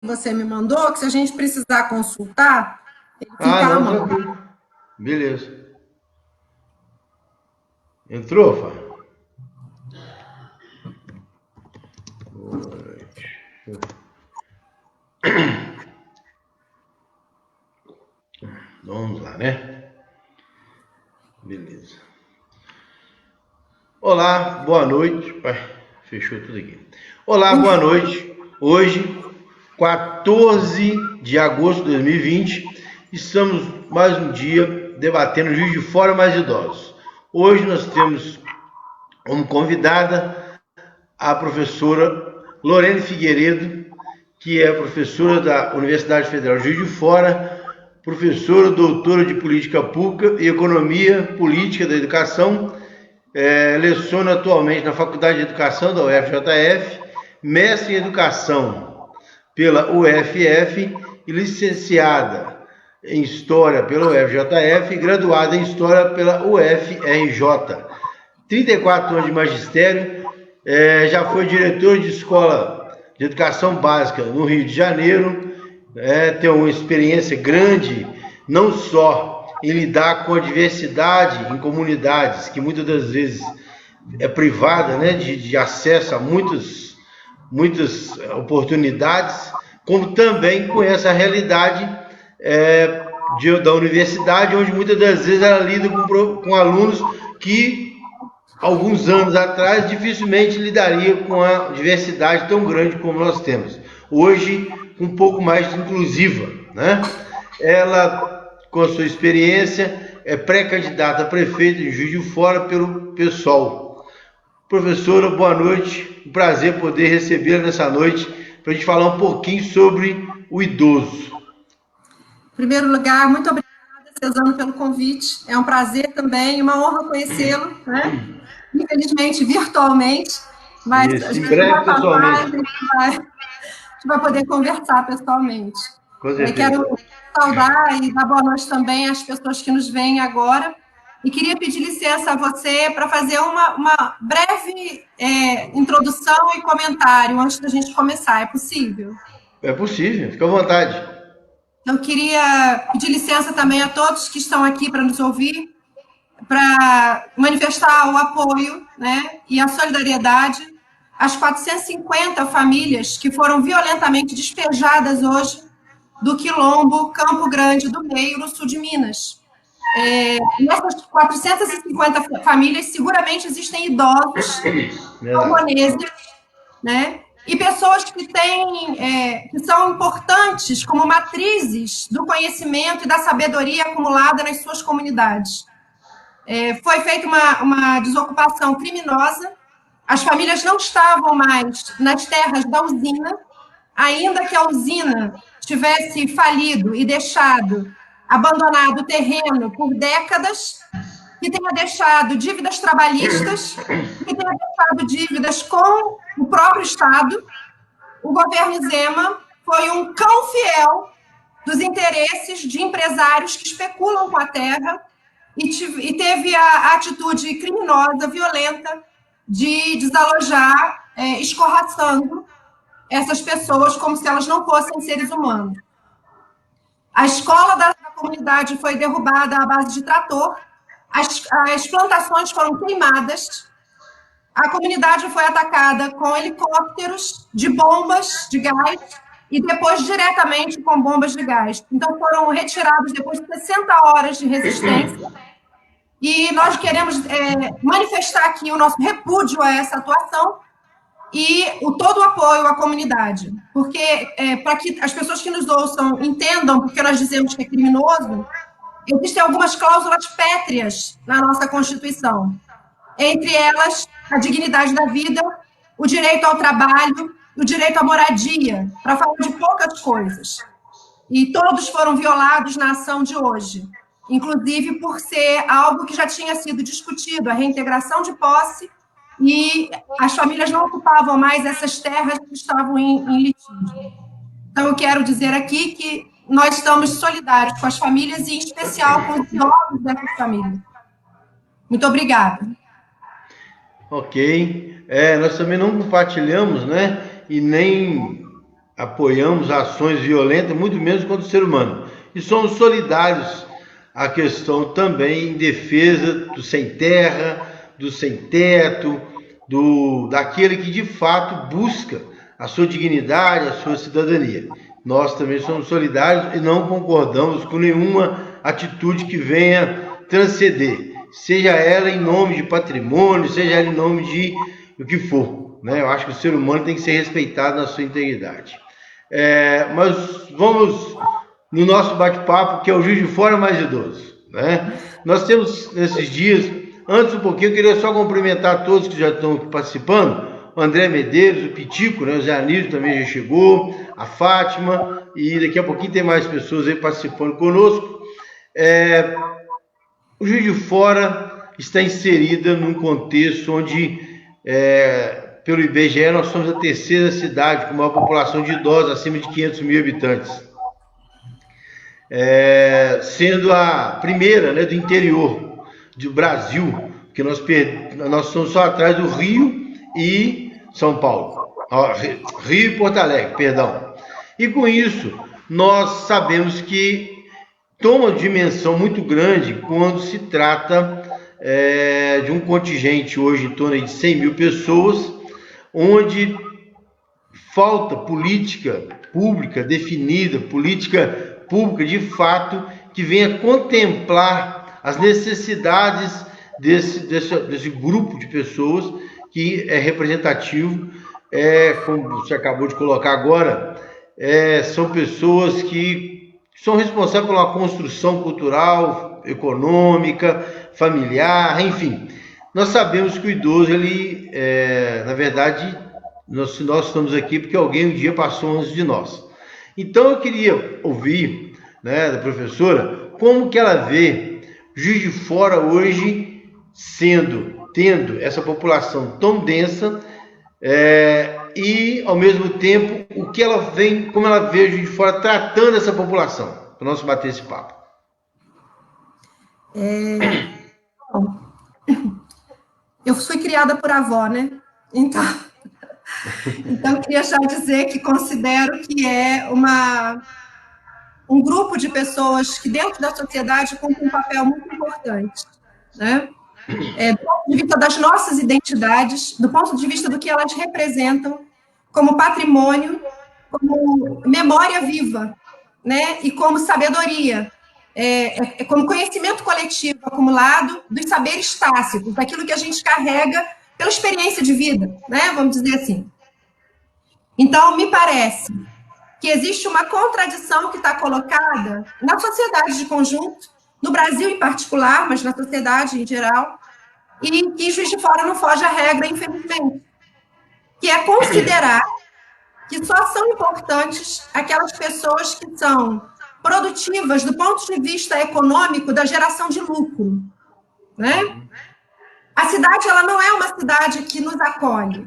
você me mandou, que se a gente precisar consultar, ele fica à não, mão. tranquilo. Beleza. Entrou, Fá? Vamos lá, né? Beleza. Olá, boa noite. Fechou tudo aqui. Olá, boa noite. Hoje, 14 de agosto de 2020, estamos mais um dia debatendo Juiz de Fora mais idosos. Hoje nós temos como convidada a professora Lorene Figueiredo, que é professora da Universidade Federal de Juiz de Fora, professora doutora de Política Pública e Economia Política da Educação, leciona atualmente na Faculdade de Educação da UFJF, mestre em Educação pela UFF e licenciada em História pela UFJF e graduada em História pela UFRJ. 34 anos de magistério, já foi diretor de escola de educação básica no Rio de Janeiro, tem uma experiência grande, não só em lidar com a diversidade em comunidades, que muitas das vezes é privada, né, de acesso a muitas oportunidades, como também com essa realidade da universidade, onde muitas das vezes ela lida com alunos que alguns anos atrás dificilmente lidaria com a diversidade tão grande como nós temos. Hoje, um pouco mais inclusiva, né? Ela, com a sua experiência, é pré-candidata a prefeito de Juiz de Fora pelo PSOL. Professora, boa noite. Um prazer poder recebê-la nessa noite para a gente falar um pouquinho sobre o idoso. Em primeiro lugar, muito obrigada, Cesano, pelo convite. É um prazer também, uma honra conhecê-lo, né? Infelizmente, virtualmente, mas Isso, a em gente breve, vai falar, pessoalmente. a gente vai poder conversar pessoalmente. Com certeza. Quero saudar e dar boa noite também às pessoas que nos veem agora. E queria pedir licença a você para fazer uma breve introdução e comentário antes da gente começar. É possível? É possível, fica à vontade. Eu queria pedir licença também a todos que estão aqui para nos ouvir, para manifestar o apoio, né, e a solidariedade às 450 famílias que foram violentamente despejadas hoje do Quilombo Campo Grande do Meio, no sul de Minas. Nessas 450 famílias, seguramente existem idosos camponeses, né? E pessoas que que são importantes como matrizes do conhecimento e da sabedoria acumulada nas suas comunidades. Foi feita uma desocupação criminosa, as famílias não estavam mais nas terras da usina, ainda que a usina tivesse falido e abandonado o terreno por décadas, que tenha deixado dívidas trabalhistas, que tenha deixado dívidas com o próprio Estado. O governo Zema foi um cão fiel dos interesses de empresários que especulam com a terra e teve a atitude criminosa, violenta, de desalojar, escorraçando essas pessoas como se elas não fossem seres humanos. A escola da comunidade foi derrubada à base de trator, as plantações foram queimadas, a comunidade foi atacada com helicópteros de bombas de gás e depois diretamente com bombas de gás. Então, foram retirados depois de 60 horas de resistência. E nós queremos manifestar aqui o nosso repúdio a essa atuação e todo o apoio à comunidade. Porque, para que as pessoas que nos ouçam entendam porque nós dizemos que é criminoso, existem algumas cláusulas pétreas na nossa Constituição. Entre elas, a dignidade da vida, o direito ao trabalho, o direito à moradia, para falar de poucas coisas. E todos foram violados na ação de hoje, inclusive por ser algo que já tinha sido discutido, a reintegração de posse, e as famílias não ocupavam mais essas terras que estavam em litígio. Então, eu quero dizer aqui que nós estamos solidários com as famílias e, em especial, com os idosos dessas famílias. Muito obrigada. Ok. Nós também não compartilhamos, né? E nem apoiamos ações violentas, muito menos contra o ser humano. E somos solidários à questão também em defesa do sem terra, do sem teto, daquele que de fato busca a sua dignidade, a sua cidadania. Nós também somos solidários e não concordamos com nenhuma atitude que venha transcender, seja ela em nome de patrimônio, seja ela em nome de o que for, né? Eu acho que o ser humano tem que ser respeitado na sua integridade. Mas vamos no nosso bate-papo, que é o Juiz de Fora mais idoso, né? Nós temos nesses dias, antes um pouquinho, eu queria só cumprimentar todos que já estão aqui participando, o André Medeiros, o Pitico, né? O Zé Anísio também já chegou, a Fátima, e daqui a pouquinho tem mais pessoas aí participando conosco. O Juiz de Fora está inserida num contexto onde, pelo IBGE, nós somos a terceira cidade com maior população de idosos, acima de 500 mil habitantes. Sendo a primeira, né, do interior do Brasil, que nós estamos só atrás do Rio e São Paulo. Rio e Porto Alegre, perdão. E com isso, nós sabemos que toma dimensão muito grande quando se trata de um contingente hoje em torno de 100 mil pessoas, onde falta política pública definida, política pública de fato, que venha contemplar as necessidades desse grupo de pessoas que é representativo, como você acabou de colocar agora, são pessoas que são responsáveis por uma construção cultural, econômica, familiar, enfim. Nós sabemos que o idoso, ele, na verdade, nós estamos aqui porque alguém um dia passou antes de nós. Então, eu queria ouvir, né, da professora, como que ela vê Juiz de Fora hoje tendo essa população tão densa, e, ao mesmo tempo, como ela vê Juiz de Fora tratando essa população, para nós bater esse papo. Eu fui criada por avó, né? Então eu queria já dizer que considero que é um grupo de pessoas que, dentro da sociedade, cumpre um papel muito importante, né? Do ponto de vista das nossas identidades, do ponto de vista do que elas representam como patrimônio, como memória viva, né? E como sabedoria, como conhecimento coletivo acumulado dos saberes tácitos, daquilo que a gente carrega pela experiência de vida, né? Vamos dizer assim. Então, me parece que existe uma contradição que está colocada na sociedade de conjunto, no Brasil em particular, mas na sociedade em geral, e que Juiz de Fora não foge à regra, infelizmente, que é considerar que só são importantes aquelas pessoas que são produtivas do ponto de vista econômico da geração de lucro, né? A cidade, ela não é uma cidade que nos acolhe.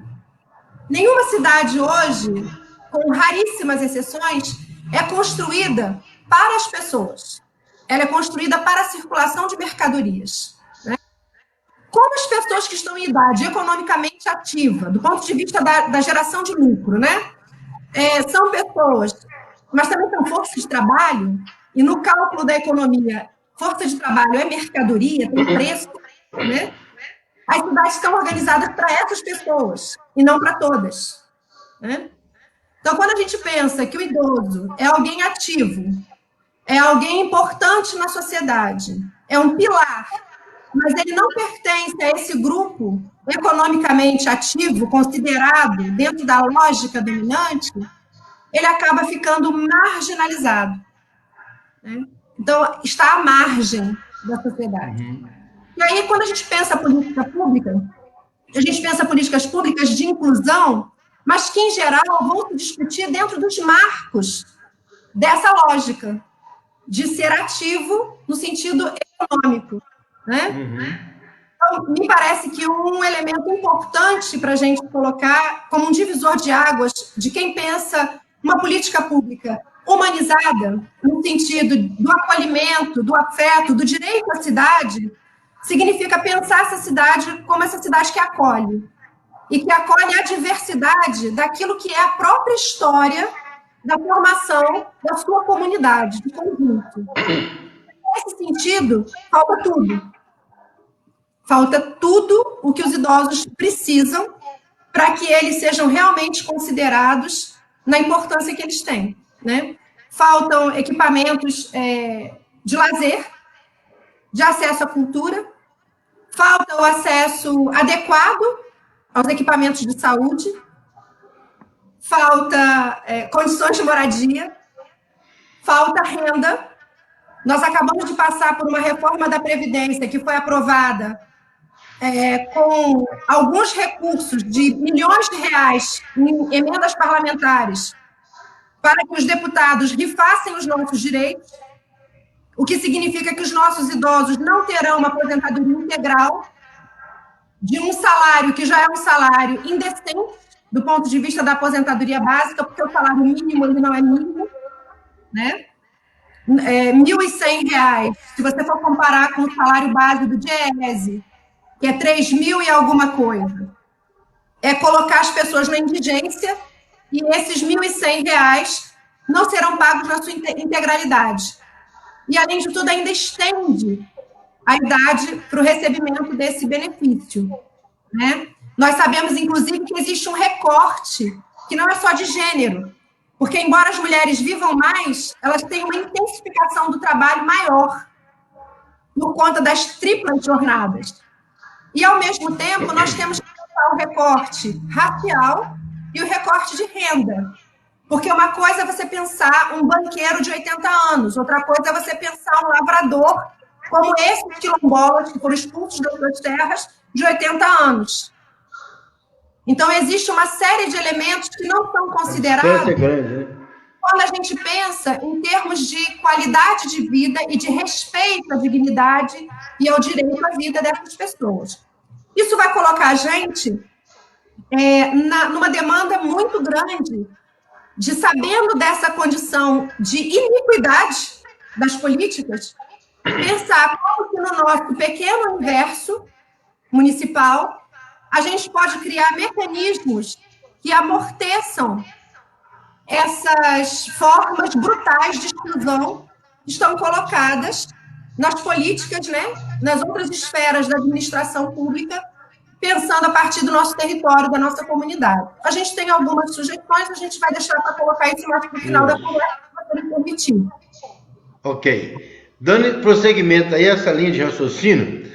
Nenhuma cidade hoje, com raríssimas exceções, é construída para as pessoas. Ela é construída para a circulação de mercadorias, né? Como as pessoas que estão em idade economicamente ativa, do ponto de vista da geração de lucro, né? São pessoas, mas também são forças de trabalho, e no cálculo da economia, força de trabalho é mercadoria, tem preço, né? As cidades estão organizadas para essas pessoas, e não para todas, né? Então, quando a gente pensa que o idoso é alguém ativo, é alguém importante na sociedade, é um pilar, mas ele não pertence a esse grupo economicamente ativo, considerado dentro da lógica dominante, ele acaba ficando marginalizado, né? Então, está à margem da sociedade. E aí, quando a gente pensa política pública, a gente pensa políticas públicas de inclusão, mas que, em geral, vão se discutir dentro dos marcos dessa lógica de ser ativo no sentido econômico, né? Então, me parece que um elemento importante para a gente colocar como um divisor de águas de quem pensa uma política pública humanizada, no sentido do acolhimento, do afeto, do direito à cidade, significa pensar essa cidade como essa cidade que acolhe, e que acolhe a diversidade daquilo que é a própria história da formação da sua comunidade, de conjunto. Nesse sentido, falta tudo. Falta tudo o que os idosos precisam para que eles sejam realmente considerados na importância que eles têm, né? Faltam equipamentos de lazer, de acesso à cultura, falta o acesso adequado aos equipamentos de saúde, falta condições de moradia, falta renda. Nós acabamos de passar por uma reforma da Previdência que foi aprovada com alguns recursos de milhões de reais em emendas parlamentares para que os deputados rifassem os nossos direitos, o que significa que os nossos idosos não terão uma aposentadoria integral de um salário que já é um salário indecente do ponto de vista da aposentadoria básica, porque o salário mínimo ele não é mínimo, né? R$ 1.100, se você for comparar com o salário base do DIEESE, que é 3.000 e alguma coisa, é colocar as pessoas na indigência e esses R$ 1.100 não serão pagos na sua integralidade. E, além de tudo, ainda estende a idade para o recebimento desse benefício, né? Nós sabemos, inclusive, que existe um recorte que não é só de gênero, porque, embora as mulheres vivam mais, elas têm uma intensificação do trabalho maior por conta das triplas jornadas. E, ao mesmo tempo, nós temos que pensar o recorte racial e o recorte de renda. Porque uma coisa é você pensar um banqueiro de 80 anos, outra coisa é você pensar um lavrador como esses quilombolas que foram expulsos das suas terras de 80 anos. Então, existe uma série de elementos que não são considerados quando a gente pensa em termos de qualidade de vida e de respeito à dignidade e ao direito à vida dessas pessoas. Isso vai colocar a gente numa demanda muito grande de, sabendo dessa condição de iniquidade das políticas, pensar como que no nosso pequeno universo municipal a gente pode criar mecanismos que amorteçam essas formas brutais de exclusão que estão colocadas nas políticas, né, nas outras esferas da administração pública, pensando a partir do nosso território, da nossa comunidade. A gente tem algumas sugestões, a gente vai deixar para colocar isso mais para o final da conversa, se você me permitir. Ok. Dando prosseguimento aí a essa linha de raciocínio,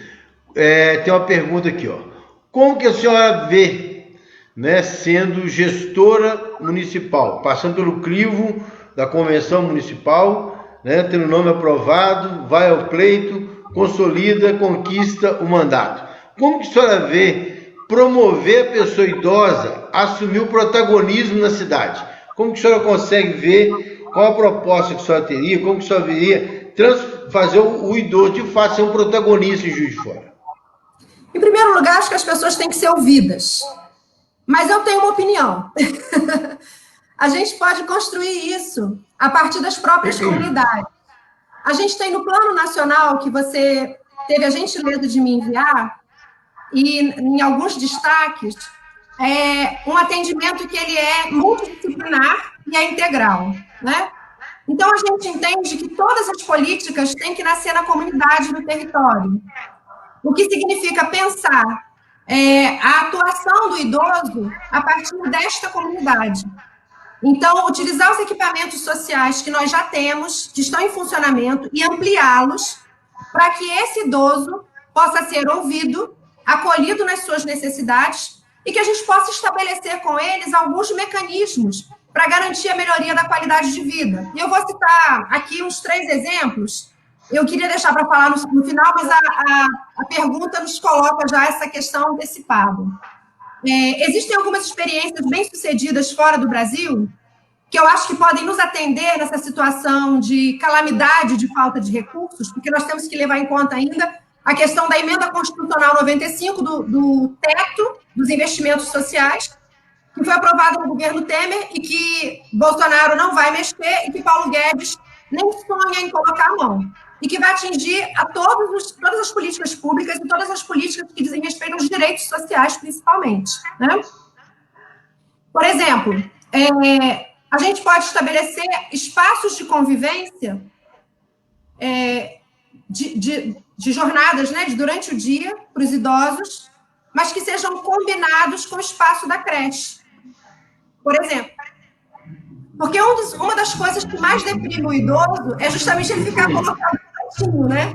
tem uma pergunta aqui, ó. Como que a senhora vê, né, sendo gestora municipal, passando pelo crivo da convenção municipal, né, tendo o nome aprovado, vai ao pleito, consolida, conquista o mandato? Como que a senhora vê promover a pessoa idosa a assumir o protagonismo na cidade? Como que a senhora consegue ver qual a proposta que a senhora teria, como que a senhora veria fazer o idoso de fato ser um protagonista em Juiz de Fora? Em primeiro lugar, acho que as pessoas têm que ser ouvidas. Mas eu tenho uma opinião. A gente pode construir isso a partir das próprias comunidades. A gente tem no Plano Nacional, que você teve a gentileza de me enviar, e em alguns destaques, um atendimento que ele é multidisciplinar e é integral, né? Então, a gente entende que todas as políticas têm que nascer na comunidade, no território. O que significa pensar a atuação do idoso a partir desta comunidade. Então, utilizar os equipamentos sociais que nós já temos, que estão em funcionamento, e ampliá-los para que esse idoso possa ser ouvido, acolhido nas suas necessidades e que a gente possa estabelecer com eles alguns mecanismos para garantir a melhoria da qualidade de vida. E eu vou citar aqui uns 3 exemplos. Eu queria deixar para falar no final, mas a pergunta nos coloca já essa questão antecipada. Existem algumas experiências bem-sucedidas fora do Brasil que eu acho que podem nos atender nessa situação de calamidade de falta de recursos, porque nós temos que levar em conta ainda a questão da emenda constitucional 95 do teto dos investimentos sociais, que foi aprovada no governo Temer e que Bolsonaro não vai mexer e que Paulo Guedes nem sonha em colocar a mão. E que vai atingir a todas as políticas públicas e todas as políticas que dizem respeito aos direitos sociais, principalmente, né? Por exemplo, A gente pode estabelecer espaços de convivência de jornadas, né, durante o dia para os idosos, mas que sejam combinados com o espaço da creche. Por exemplo, porque uma das coisas que mais deprime o idoso é justamente ele ficar colocado no cantinho, né?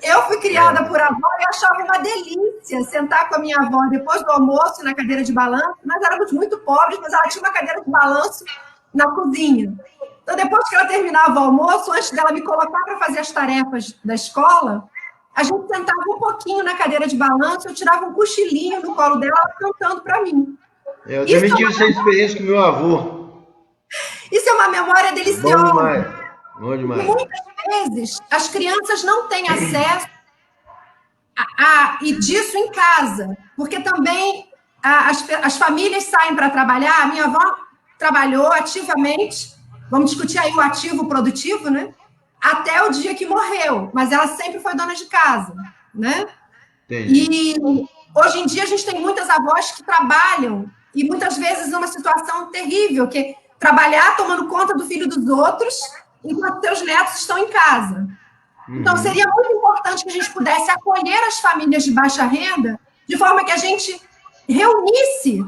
Eu fui criada por avó e achava uma delícia sentar com a minha avó depois do almoço na cadeira de balanço. Nós éramos muito pobres, mas ela tinha uma cadeira de balanço na cozinha. Então, depois que ela terminava o almoço, antes dela me colocar para fazer as tarefas da escola, a gente sentava um pouquinho na cadeira de balanço, eu tirava um cochilinho no colo dela, ela cantando para mim. Eu também tive essa experiência com meu avô. Isso é uma memória deliciosa. Bom demais. Bom demais. E muitas vezes, as crianças não têm acesso e disso em casa, porque também as famílias saem para trabalhar. A minha avó trabalhou ativamente, vamos discutir aí o ativo produtivo, né? Até o dia que morreu, mas ela sempre foi dona de casa, né? Entendi. E hoje em dia a gente tem muitas avós que trabalham, e muitas vezes numa situação terrível, que é trabalhar tomando conta do filho dos outros, enquanto seus netos estão em casa. Então, seria muito importante que a gente pudesse acolher as famílias de baixa renda, de forma que a gente reunisse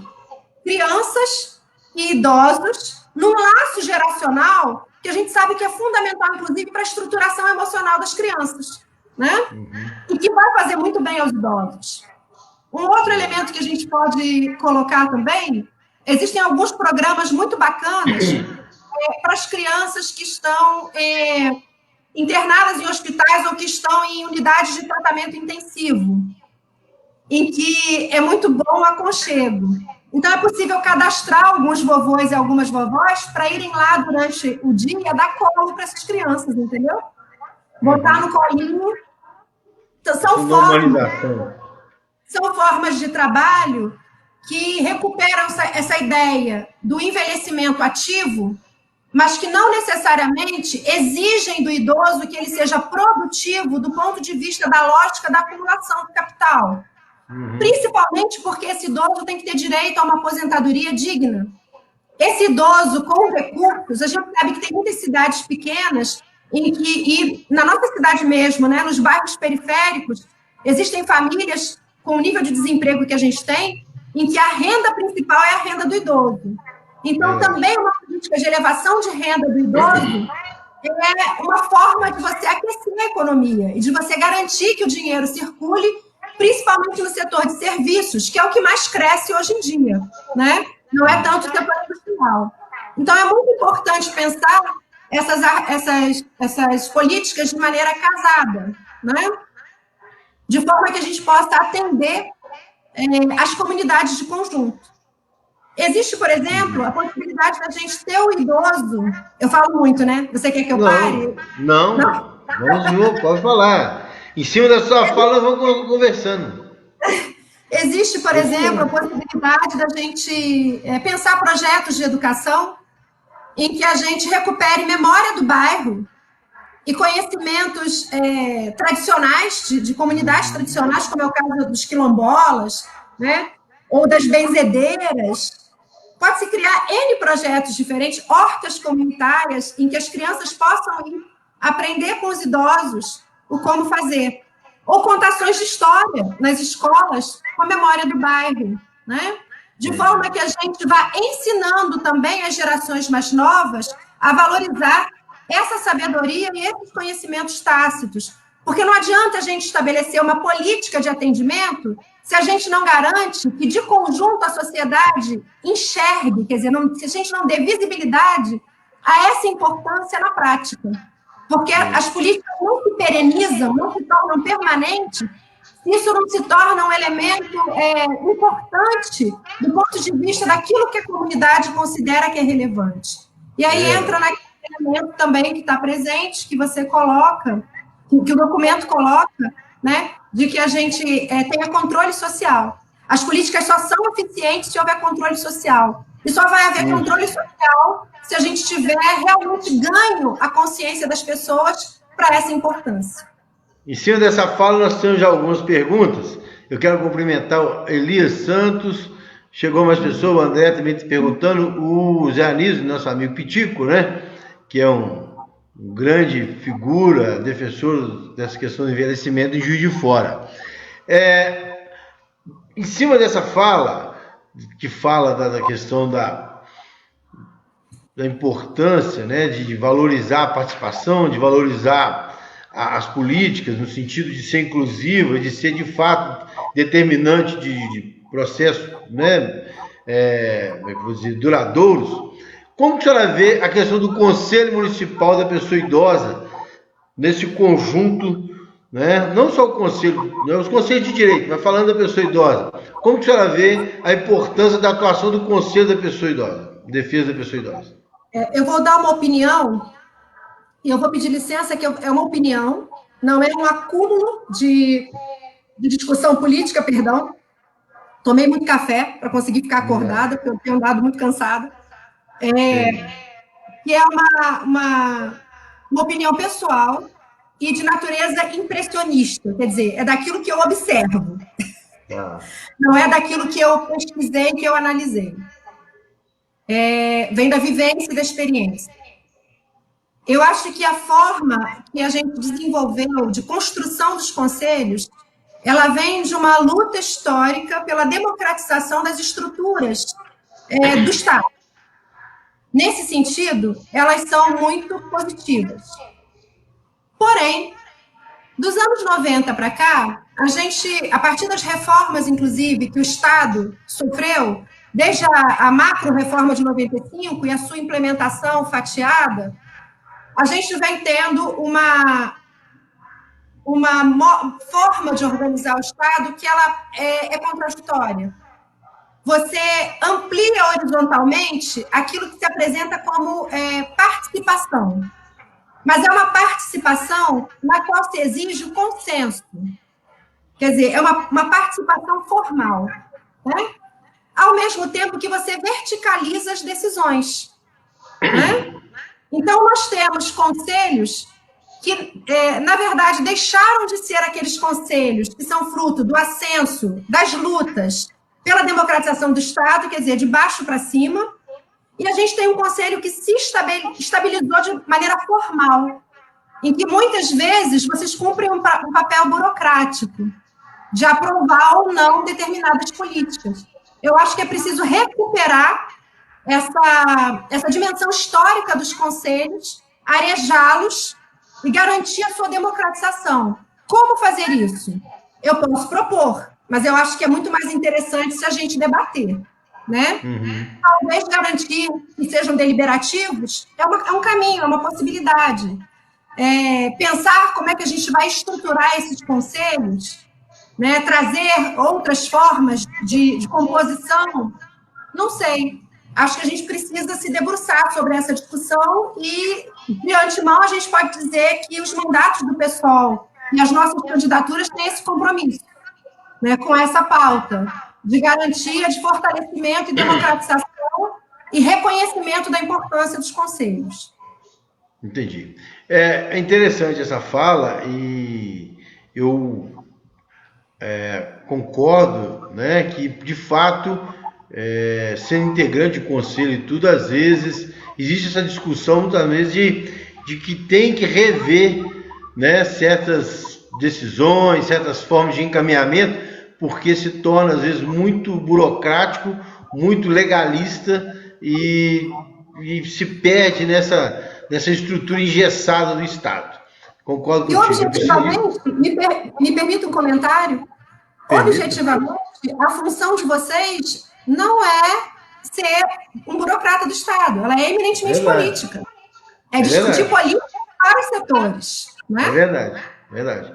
crianças e idosos num laço geracional, que a gente sabe que é fundamental, inclusive, para a estruturação emocional das crianças, né? E que vai fazer muito bem aos idosos. Um outro elemento que a gente pode colocar também, existem alguns programas muito bacanas para as crianças que estão internadas em hospitais ou que estão em unidades de tratamento intensivo, em que é muito bom o aconchego. Então, é possível cadastrar alguns vovôs e algumas vovós para irem lá durante o dia dar colo para essas crianças, entendeu? Botar no colinho. Então, são formas de trabalho que recuperam essa ideia do envelhecimento ativo, mas que não necessariamente exigem do idoso que ele seja produtivo do ponto de vista da lógica da acumulação do capital. Principalmente porque esse idoso tem que ter direito a uma aposentadoria digna. Esse idoso com recursos, a gente sabe que tem muitas cidades pequenas, e na nossa cidade mesmo, né, nos bairros periféricos, existem famílias com o nível de desemprego que a gente tem, em que a renda principal é a renda do idoso. Então, também uma política de elevação de renda do idoso é uma forma de você aquecer a economia e de você garantir que o dinheiro circule, principalmente no setor de serviços, que é o que mais cresce hoje em dia, né? Não é tanto o setor industrial. Então, é muito importante pensar essas políticas de maneira casada, né? De forma que a gente possa atender as comunidades de conjunto. Existe, por exemplo, a possibilidade da gente ter o idoso... Eu falo muito, né? Você quer que eu pare? Não. Vamos, pode falar. Em cima da sua fala, vamos conversando. Existe, por exemplo, a possibilidade da gente pensar projetos de educação em que a gente recupere memória do bairro e conhecimentos tradicionais, de comunidades tradicionais, como é o caso dos quilombolas, né? Ou das benzedeiras. Pode-se criar N projetos diferentes, hortas comunitárias, em que as crianças possam ir aprender com os idosos o como fazer. Ou contações de história nas escolas, com a memória do bairro, né? De forma que a gente vá ensinando também as gerações mais novas a valorizar essa sabedoria e esses conhecimentos tácitos. Porque não adianta a gente estabelecer uma política de atendimento se a gente não garante que, de conjunto, a sociedade enxergue, quer dizer, se a gente não dê visibilidade a essa importância na prática. Porque as políticas não se perenizam, não se tornam permanentes, isso não se torna um elemento importante do ponto de vista daquilo que a comunidade considera que é relevante. E aí entra naquele elemento também que está presente, que você coloca, que o documento coloca, né, de que a gente tenha controle social. As políticas só são eficientes se houver controle social. E só vai haver controle social se a gente tiver realmente ganho a consciência das pessoas para essa importância. Em cima dessa fala, nós temos já algumas perguntas. Eu quero cumprimentar o Elias Santos, Chegou mais pessoas, o André também te perguntando, o Zé Anísio, nosso amigo Pitico, né? Que é um grande figura, defensor dessa questão do envelhecimento em Juiz de Fora. Em cima dessa fala, que fala da questão da importância, né, de valorizar a participação, de valorizar as políticas, no sentido de ser inclusiva, de ser de fato determinante de processo, né, vou dizer, duradouros. Como que a senhora vê a questão do Conselho Municipal da Pessoa Idosa nesse conjunto, né? Não só o Conselho, né, os Conselhos de Direito, mas falando da pessoa idosa. Como que a senhora vê a importância da atuação do Conselho da Pessoa Idosa, defesa da pessoa idosa? Eu vou dar uma opinião, e eu vou pedir licença, que é uma opinião, não é um acúmulo de discussão política, perdão. Tomei muito café para conseguir ficar acordada, porque eu tenho andado muito cansada. Que é uma opinião pessoal e de natureza impressionista, quer dizer, é daquilo que eu observo, não é daquilo que eu pesquisei, que eu analisei. Vem da vivência e da experiência. Eu acho que a forma que a gente desenvolveu de construção dos conselhos, ela vem de uma luta histórica pela democratização das estruturas do Estado. Nesse sentido, elas são muito positivas. Porém, dos anos 90 para cá, a partir das reformas, inclusive, que o Estado sofreu, desde a macro-reforma de 95 e a sua implementação fatiada, a gente vem tendo uma forma de organizar o Estado que ela é contraditória. Você amplia horizontalmente aquilo que se apresenta como participação, mas é uma participação na qual se exige o consenso. Quer dizer, é uma participação formal, né? Ao mesmo tempo que você verticaliza as decisões, né? Então, nós temos conselhos que, na verdade, deixaram de ser aqueles conselhos que são fruto do ascenso, das lutas pela democratização do Estado, quer dizer, de baixo para cima, e a gente tem um conselho que se estabilizou de maneira formal, em que muitas vezes vocês cumprem um papel burocrático de aprovar ou não determinadas políticas. Eu acho que é preciso recuperar essa dimensão histórica dos conselhos, arejá-los e garantir a sua democratização. Como fazer isso? Eu posso propor, mas eu acho que é muito mais interessante se a gente debater, né? Talvez garantir que sejam deliberativos é um caminho, é uma possibilidade. Pensar como é que a gente vai estruturar esses conselhos, né? Trazer outras formas de composição, não sei. Acho que a gente precisa se debruçar sobre essa discussão e, de antemão, a gente pode dizer que os mandatos do PSOL e as nossas candidaturas têm esse compromisso, né, com essa pauta de garantia de fortalecimento e democratização e reconhecimento da importância dos conselhos. Entendi. É interessante essa fala e eu concordo, né, que, de fato, sendo integrante de conselho e tudo, às vezes, existe essa discussão, muitas vezes, de que tem que rever, né, certas decisões, certas formas de encaminhamento, porque se torna, às vezes, muito burocrático, muito legalista e se perde nessa estrutura engessada do Estado. Concordo contigo. E, objetivamente, me permita um comentário? Objetivamente, a função de vocês não é ser um burocrata do Estado, ela é eminentemente política. É discutir política para os setores. Né? É verdade.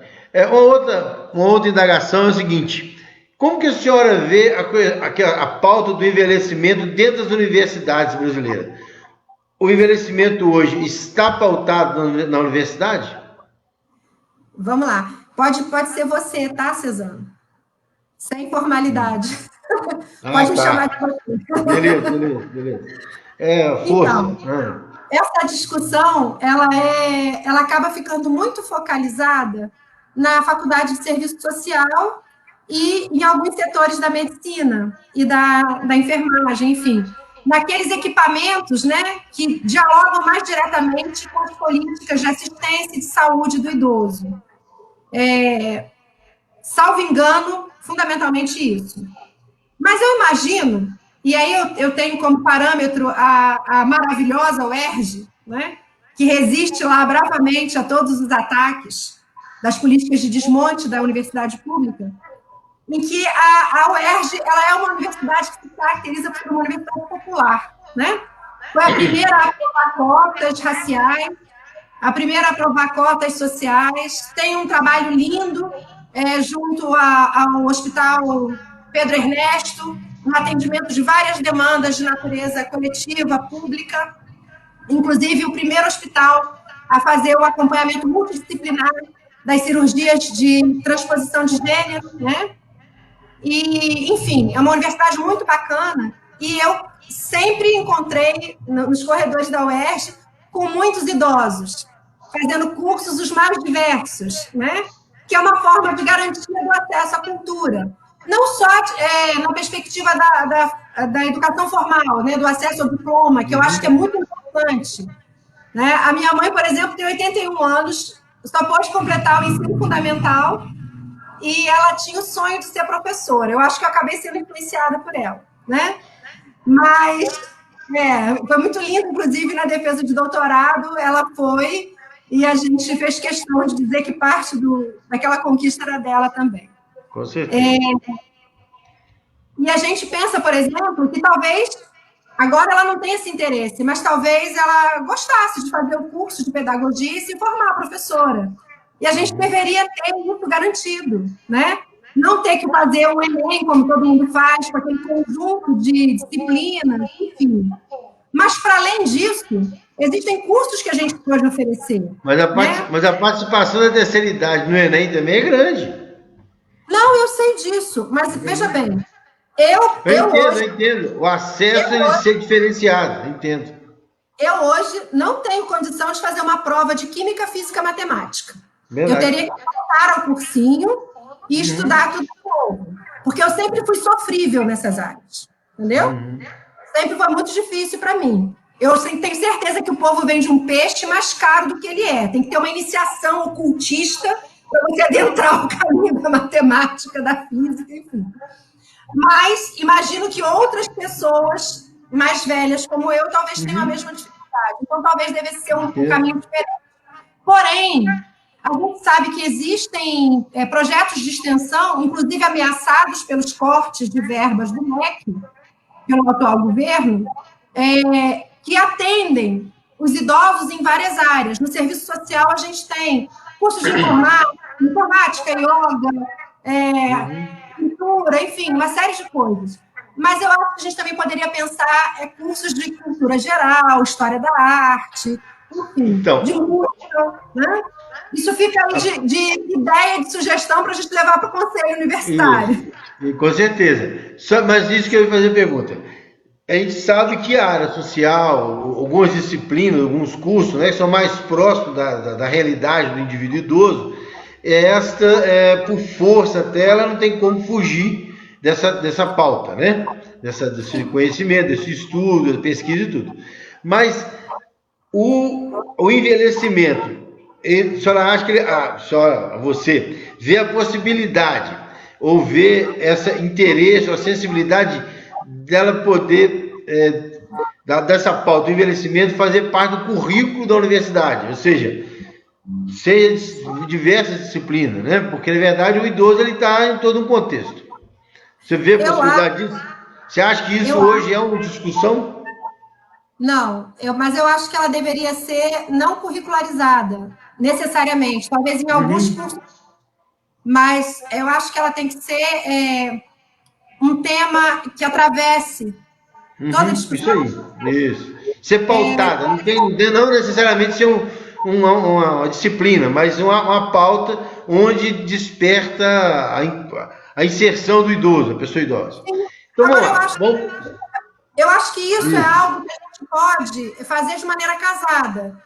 Uma outra indagação é o seguinte: como que a senhora vê a pauta do envelhecimento dentro das universidades brasileiras? O envelhecimento hoje está pautado na universidade? Vamos lá. Pode ser você, tá, Cezano? Sem formalidade. Pode me chamar de você. Beleza. Força. Então, essa discussão, ela acaba ficando muito focalizada na Faculdade de Serviço Social e em alguns setores da medicina e da enfermagem, enfim, naqueles equipamentos, né, que dialogam mais diretamente com as políticas de assistência e de saúde do idoso. Salvo engano, fundamentalmente isso. Mas eu imagino, e aí eu tenho como parâmetro a maravilhosa UERJ, né, que resiste lá bravamente a todos os ataques das políticas de desmonte da universidade pública, em que a UERJ ela é uma universidade que se caracteriza por uma universidade popular. Né? Foi a primeira a aprovar cotas raciais, a primeira a aprovar cotas sociais, tem um trabalho lindo junto ao Hospital Pedro Ernesto, no atendimento de várias demandas de natureza coletiva, pública, inclusive o primeiro hospital a fazer o acompanhamento multidisciplinar das cirurgias de transposição de gênero, né? E, enfim, é uma universidade muito bacana e eu sempre encontrei nos corredores da UERJ com muitos idosos, fazendo cursos os mais diversos, né? Que é uma forma de garantia do acesso à cultura. Não só na perspectiva da educação formal, né? Do acesso ao diploma, que eu acho que é muito importante. Né? A minha mãe, por exemplo, tem 81 anos, só pode completar o ensino fundamental e ela tinha o sonho de ser professora. Eu acho que eu acabei sendo influenciada por ela, né? Mas foi muito lindo, inclusive, na defesa de doutorado, ela foi, e a gente fez questão de dizer que parte daquela conquista era dela também. Com certeza. E a gente pensa, por exemplo, que talvez, agora ela não tem esse interesse, mas talvez ela gostasse de fazer o curso de pedagogia e se formar professora. E a gente deveria ter isso garantido, né? Não ter que fazer um Enem, como todo mundo faz, com aquele conjunto de disciplinas, enfim. Mas, para além disso, existem cursos que a gente pode oferecer. Mas a participação da terceira idade no Enem também é grande. Não, eu sei disso, mas veja bem. Eu entendo. O acesso ele ser diferenciado, entendo. Eu hoje não tenho condição de fazer uma prova de química, física, matemática. Verdade. Eu teria que voltar ao cursinho e estudar tudo de novo. Porque eu sempre fui sofrível nessas áreas. Entendeu? Sempre foi muito difícil para mim. Eu tenho certeza que o povo vende um peixe mais caro do que ele é. Tem que ter uma iniciação ocultista para você adentrar o caminho da matemática, da física, enfim. Mas imagino que outras pessoas mais velhas como eu talvez tenham a mesma dificuldade. Então, talvez devesse ser um caminho diferente. Porém, a gente sabe que existem projetos de extensão, inclusive ameaçados pelos cortes de verbas do MEC, pelo atual governo, que atendem os idosos em várias áreas. No serviço social, a gente tem cursos de informática, yoga, pintura, enfim, uma série de coisas. Mas eu acho que a gente também poderia pensar cursos de cultura geral, história da arte, enfim, de música, né? Isso fica aí de ideia, de sugestão para a gente levar para o conselho universitário. Isso, com certeza. Mas isso que eu ia fazer a pergunta. A gente sabe que a área social, algumas disciplinas, alguns cursos, né, que são mais próximos da realidade do indivíduo idoso, por força até, ela não tem como fugir dessa pauta, né? Desse conhecimento, desse estudo, da pesquisa e tudo. Mas o envelhecimento, a senhora acha que você vê a possibilidade ou vê esse interesse, a sensibilidade dela poder, dessa pauta do envelhecimento, fazer parte do currículo da universidade, ou seja diversas disciplinas, né? Porque, na verdade, o idoso está em todo um contexto. Você vê a possibilidade disso? Você acha que isso hoje é uma discussão? Não, mas eu acho que ela deveria ser não curricularizada, necessariamente, talvez em alguns cursos, mas eu acho que ela tem que ser um tema que atravesse toda a discussão. Isso. Ser pautada, não necessariamente ser uma disciplina, mas uma pauta onde desperta a inserção do idoso, a pessoa idosa. Então, eu acho que isso é algo que a gente pode fazer de maneira casada,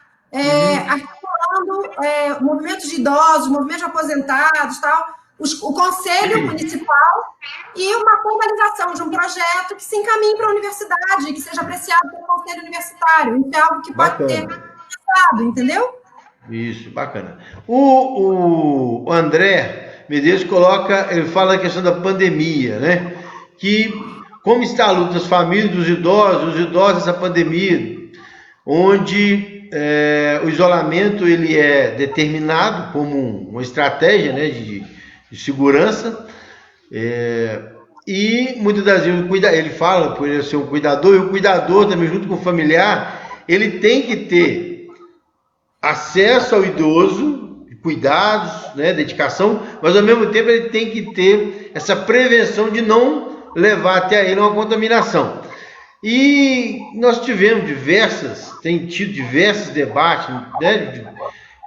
articulando movimentos de idosos, movimentos de aposentados, tal, o Conselho Municipal e uma formalização de um projeto que se encaminhe para a universidade, que seja apreciado pelo Conselho Universitário. Isso é algo que pode ter passado, entendeu? Isso, bacana. O André Medeiros ele fala a questão da pandemia, né? Que como está a luta das famílias, dos idosos, os idosos, essa pandemia, onde o isolamento ele é determinado como uma estratégia, né, de segurança, e muitas das vezes ele fala por ele ser um cuidador, e o cuidador também junto com o familiar, ele tem que ter acesso ao idoso, cuidados, né, dedicação, mas ao mesmo tempo ele tem que ter essa prevenção de não levar até ele uma contaminação. E nós tem tido diversos debates, né,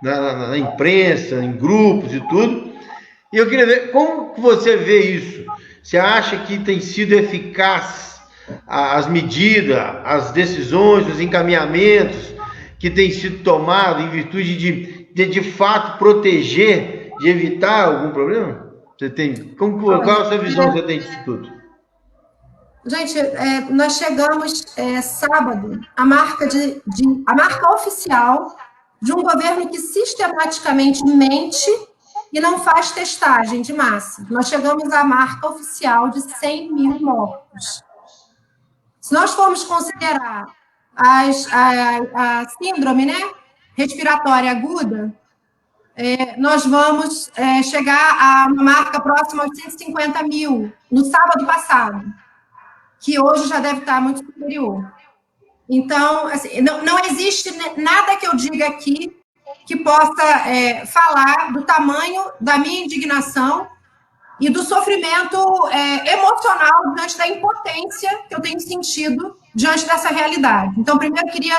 na imprensa, em grupos e tudo, e eu queria ver como você vê isso. Você acha que tem sido eficaz as medidas, as decisões, os encaminhamentos que têm sido tomados em virtude de fato proteger, de evitar algum problema? Qual é a sua visão você tem disso tudo? Gente, nós chegamos sábado à marca a marca oficial de um governo que sistematicamente mente e não faz testagem de massa. Nós chegamos à marca oficial de 100 mil mortos. Se nós formos considerar a síndrome, né, respiratória aguda, nós vamos chegar a uma marca próxima aos 150 mil no sábado passado, que hoje já deve estar muito superior. Então, assim, não existe nada que eu diga aqui que possa falar do tamanho da minha indignação e do sofrimento emocional diante da impotência que eu tenho sentido diante dessa realidade. Então, primeiro, eu queria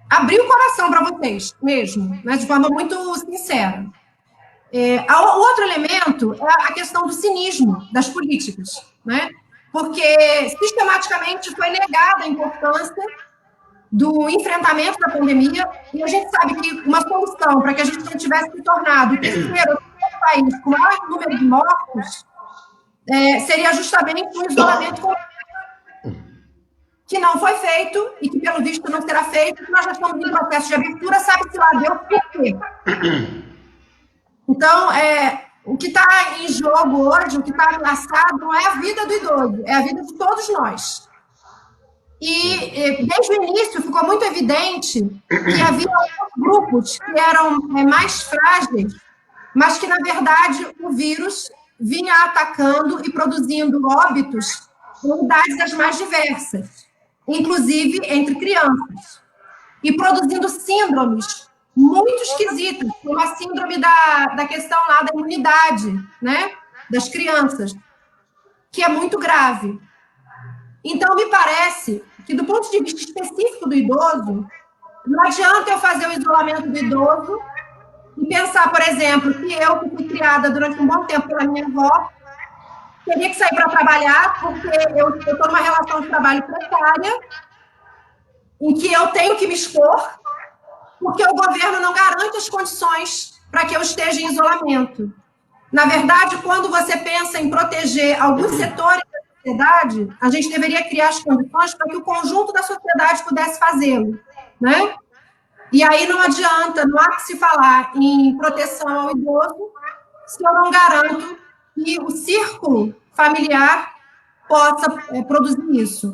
abrir o coração para vocês mesmo, né, de forma muito sincera. O outro elemento é a questão do cinismo das políticas, né? Porque sistematicamente foi negada a importância do enfrentamento da pandemia, e a gente sabe que uma solução para que a gente não tivesse se tornado o terceiro país com o maior número de mortos seria justamente um isolamento coletivo, que não foi feito, e que, pelo visto, não será feito, nós já estamos em processo de abertura, sabe-se lá Deus por quê. Então, o que está em jogo hoje, o que está ameaçado, não é a vida do idoso, é a vida de todos nós. E, desde o início, ficou muito evidente que havia alguns grupos que eram mais frágeis, mas que, na verdade, o vírus vinha atacando e produzindo óbitos em idades as mais diversas, inclusive entre crianças, e produzindo síndromes muito esquisitas, como a síndrome da questão lá da imunidade, né, das crianças, que é muito grave. Então, me parece que, do ponto de vista específico do idoso, não adianta eu fazer o isolamento do idoso e pensar, por exemplo, que eu, que fui criada durante um bom tempo pela minha avó, teria que sair para trabalhar, porque eu estou numa relação de trabalho precária, em que eu tenho que me expor, porque o governo não garante as condições para que eu esteja em isolamento. Na verdade, quando você pensa em proteger alguns setores da sociedade, a gente deveria criar as condições para que o conjunto da sociedade pudesse fazê-lo, né? E aí não adianta, não há que se falar em proteção ao idoso se eu não garanto que o círculo familiar possa produzir isso.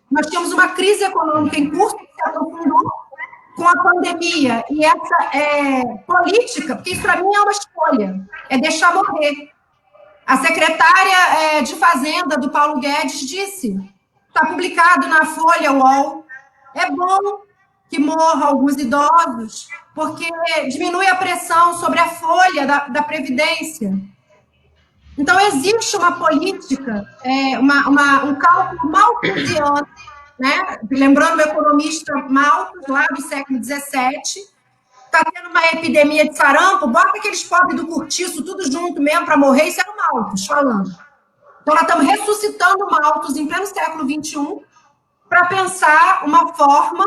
Nós tínhamos uma crise econômica em curso que se aprofundou com a pandemia, e essa política, porque isso para mim é uma escolha, é deixar morrer. A secretária de Fazenda do Paulo Guedes disse, está publicado na Folha UOL, é bom que morram alguns idosos, porque diminui a pressão sobre a folha da Previdência. Então, existe uma política, um cálculo malthusiano, né? Lembrando o economista Malthus, lá do século XVII, está tendo uma epidemia de sarampo, bota aqueles pobres do cortiço tudo junto mesmo para morrer, isso é o Malthus falando. Então, nós estamos ressuscitando o Malthus em pleno século XXI para pensar uma forma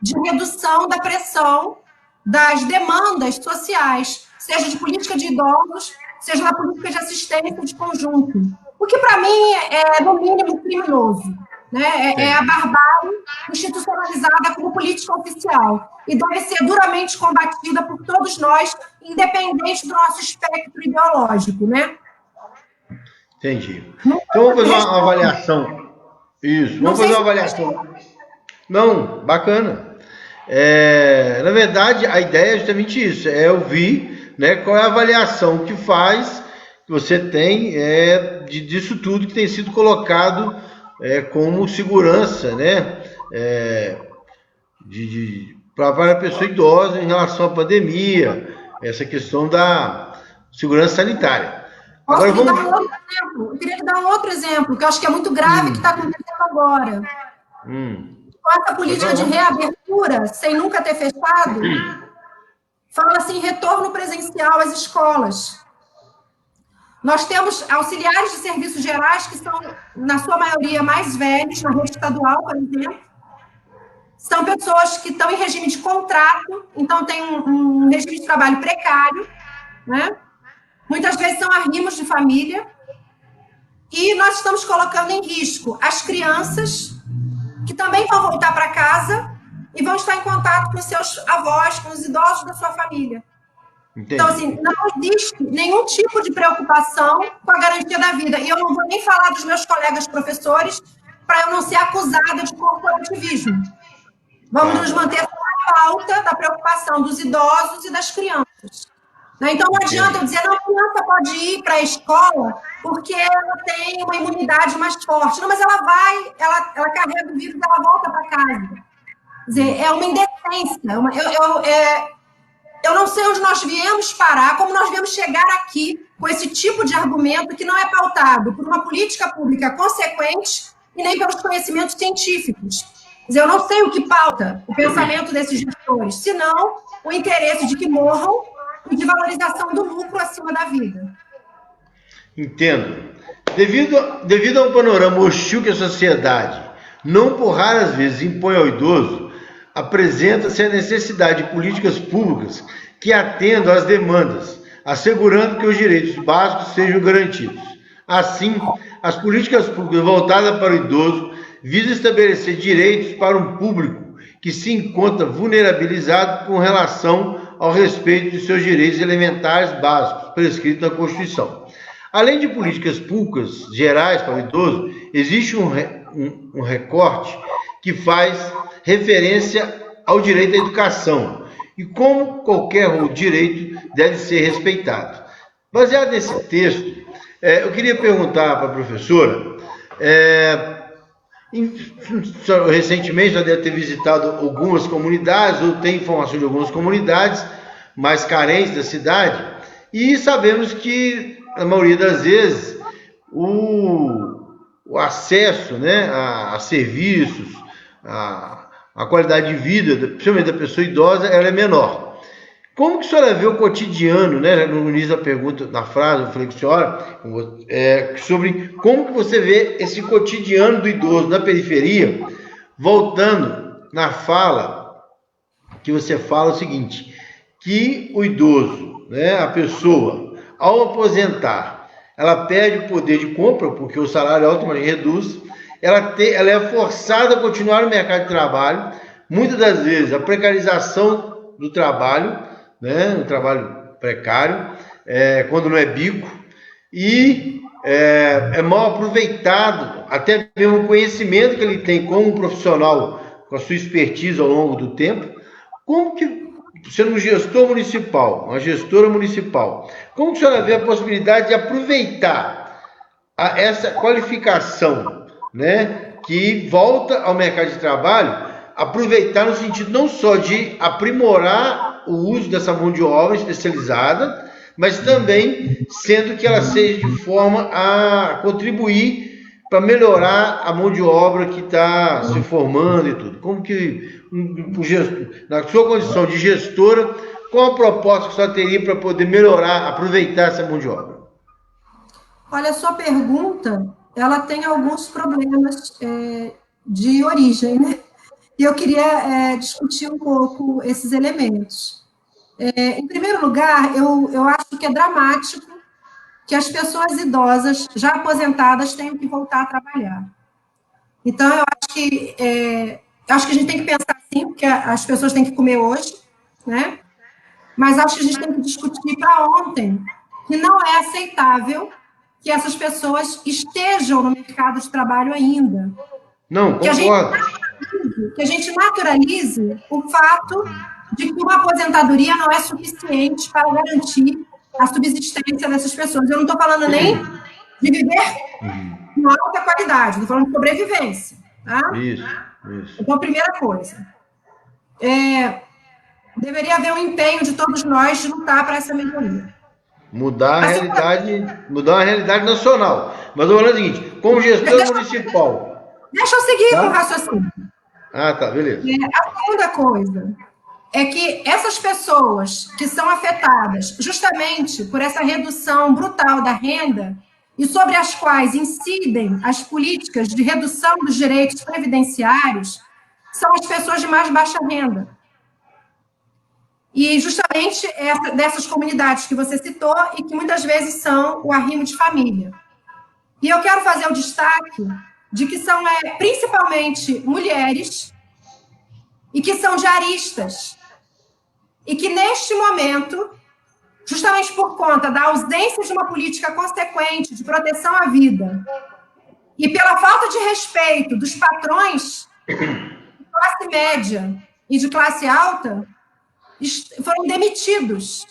de redução da pressão das demandas sociais, seja de política de idosos, seja na política de assistência de conjunto. O que, para mim, é, no mínimo, criminoso. Né? É a barbárie institucionalizada como política oficial e deve ser duramente combatida por todos nós, independente do nosso espectro ideológico, né? Entendi. Então, vamos fazer uma avaliação. Isso, vamos fazer uma avaliação. Não, bacana. Na verdade, a ideia é justamente isso, é ouvir, né, qual é a avaliação que você tem disso tudo que tem sido colocado como segurança, né, para a pessoa idosa em relação à pandemia, essa questão da segurança sanitária. Agora, dar um outro exemplo? Eu queria dar um outro exemplo, que eu acho que é muito grave, que está acontecendo agora. Com essa política de reabertura, sem nunca ter fechado, fala-se em retorno presencial às escolas. Nós temos auxiliares de serviços gerais que são, na sua maioria, mais velhos, na rede estadual, por exemplo. São pessoas que estão em regime de contrato, então tem um regime de trabalho precário, né? Muitas vezes são arrimos de família. E nós estamos colocando em risco as crianças, que também vão voltar para casa e vão estar em contato com seus avós, com os idosos da sua família. Entendi. Então, assim, não existe nenhum tipo de preocupação com a garantia da vida. E eu não vou nem falar dos meus colegas professores para eu não ser acusada de corporativismo. Vamos nos manter na pauta da preocupação dos idosos e das crianças. Então, não adianta eu dizer, não, a criança pode ir para a escola porque ela tem uma imunidade mais forte. Não, mas ela carrega o vírus e ela volta para casa. Quer dizer, é uma indecência. Eu não sei onde nós viemos parar, como nós viemos chegar aqui com esse tipo de argumento que não é pautado por uma política pública consequente e nem pelos conhecimentos científicos. Quer dizer, eu não sei o que pauta o pensamento desses gestores, senão o interesse de que morram e de valorização do lucro acima da vida. Entendo. Devido ao panorama hostil que a sociedade, não por raras vezes, impõe ao idoso, apresenta-se a necessidade de políticas públicas que atendam às demandas, assegurando que os direitos básicos sejam garantidos. Assim, as políticas públicas voltadas para o idoso visam estabelecer direitos para um público que se encontra vulnerabilizado com relação ao respeito de seus direitos elementares básicos, prescritos na Constituição. Além de políticas públicas gerais para o idoso, existe um recorte que faz referência ao direito à educação e como qualquer direito deve ser respeitado. Baseado nesse texto, eu queria perguntar para a professora, recentemente já deve ter visitado algumas comunidades, ou tem informação de algumas comunidades mais carentes da cidade, e sabemos que, na maioria das vezes, o acesso, né, a serviços, a qualidade de vida, principalmente da pessoa idosa, ela é menor. Como que a senhora vê o cotidiano, né? No início da pergunta, na frase, eu falei com a senhora, sobre como que você vê esse cotidiano do idoso na periferia, voltando na fala, que você fala o seguinte, que o idoso, né, a pessoa, ao aposentar, ela perde o poder de compra, porque o salário automaticamente reduz, ela é forçada a continuar no mercado de trabalho, muitas das vezes a precarização do trabalho, né, um trabalho precário, quando não é bico, e é mal aproveitado, até mesmo o conhecimento que ele tem como profissional, com a sua expertise ao longo do tempo. Como que, sendo um gestor municipal, uma gestora municipal, como que a senhora vê a possibilidade de aproveitar essa qualificação, né, que volta ao mercado de trabalho, aproveitar no sentido não só de aprimorar o uso dessa mão de obra especializada, mas também sendo que ela seja de forma a contribuir para melhorar a mão de obra que está se formando e tudo. Como que, na sua condição de gestora, qual a proposta que a senhora teria para poder melhorar, aproveitar essa mão de obra? Olha, a sua pergunta, ela tem alguns problemas de origem, né? E eu queria discutir um pouco esses elementos. Em primeiro lugar, eu acho que é dramático que as pessoas idosas, já aposentadas, tenham que voltar a trabalhar. Então, eu acho que a gente tem que pensar assim, porque as pessoas têm que comer hoje, né? Mas acho que a gente tem que discutir para ontem que não é aceitável que essas pessoas estejam no mercado de trabalho ainda. Não, concordo. Que a gente naturalize o fato de que uma aposentadoria não é suficiente para garantir a subsistência dessas pessoas. Eu não estou falando nem de viver com alta qualidade, estou falando de sobrevivência. Tá? Isso. Então, primeira coisa, deveria haver um empenho de todos nós de lutar para essa melhoria. Mudar a realidade nacional. Mas eu vou falar o seguinte, como gestor municipal... Deixa eu seguir com o raciocínio. Ah, tá, beleza. A segunda coisa é que essas pessoas que são afetadas justamente por essa redução brutal da renda e sobre as quais incidem as políticas de redução dos direitos previdenciários são as pessoas de mais baixa renda. E justamente dessas comunidades que você citou e que muitas vezes são o arrimo de família. E eu quero fazer o destaque de que são principalmente mulheres e que são diaristas. E que, neste momento, justamente por conta da ausência de uma política consequente de proteção à vida e pela falta de respeito dos patrões de classe média e de classe alta, foram demitidos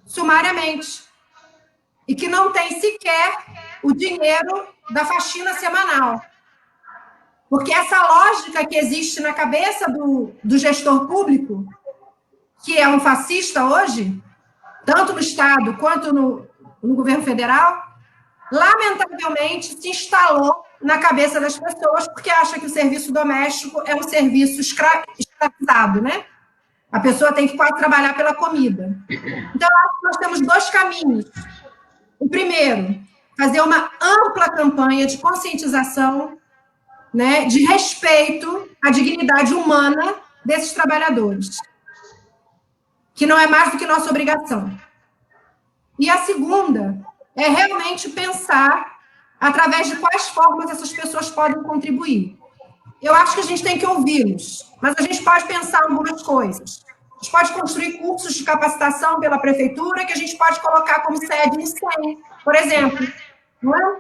sumariamente e que não têm sequer o dinheiro da faxina semanal. Porque essa lógica que existe na cabeça do gestor público, que é um fascista hoje, tanto no Estado quanto no governo federal, lamentavelmente se instalou na cabeça das pessoas porque acha que o serviço doméstico é um serviço escravizado, né? A pessoa tem que quase trabalhar pela comida. Então, acho que nós temos dois caminhos. O primeiro, fazer uma ampla campanha de conscientização, né, de respeito à dignidade humana desses trabalhadores, que não é mais do que nossa obrigação. E a segunda é realmente pensar através de quais formas essas pessoas podem contribuir. Eu acho que a gente tem que ouvi-los, mas a gente pode pensar algumas coisas. A gente pode construir cursos de capacitação pela prefeitura que a gente pode colocar como sede em SEM, por exemplo. Não é?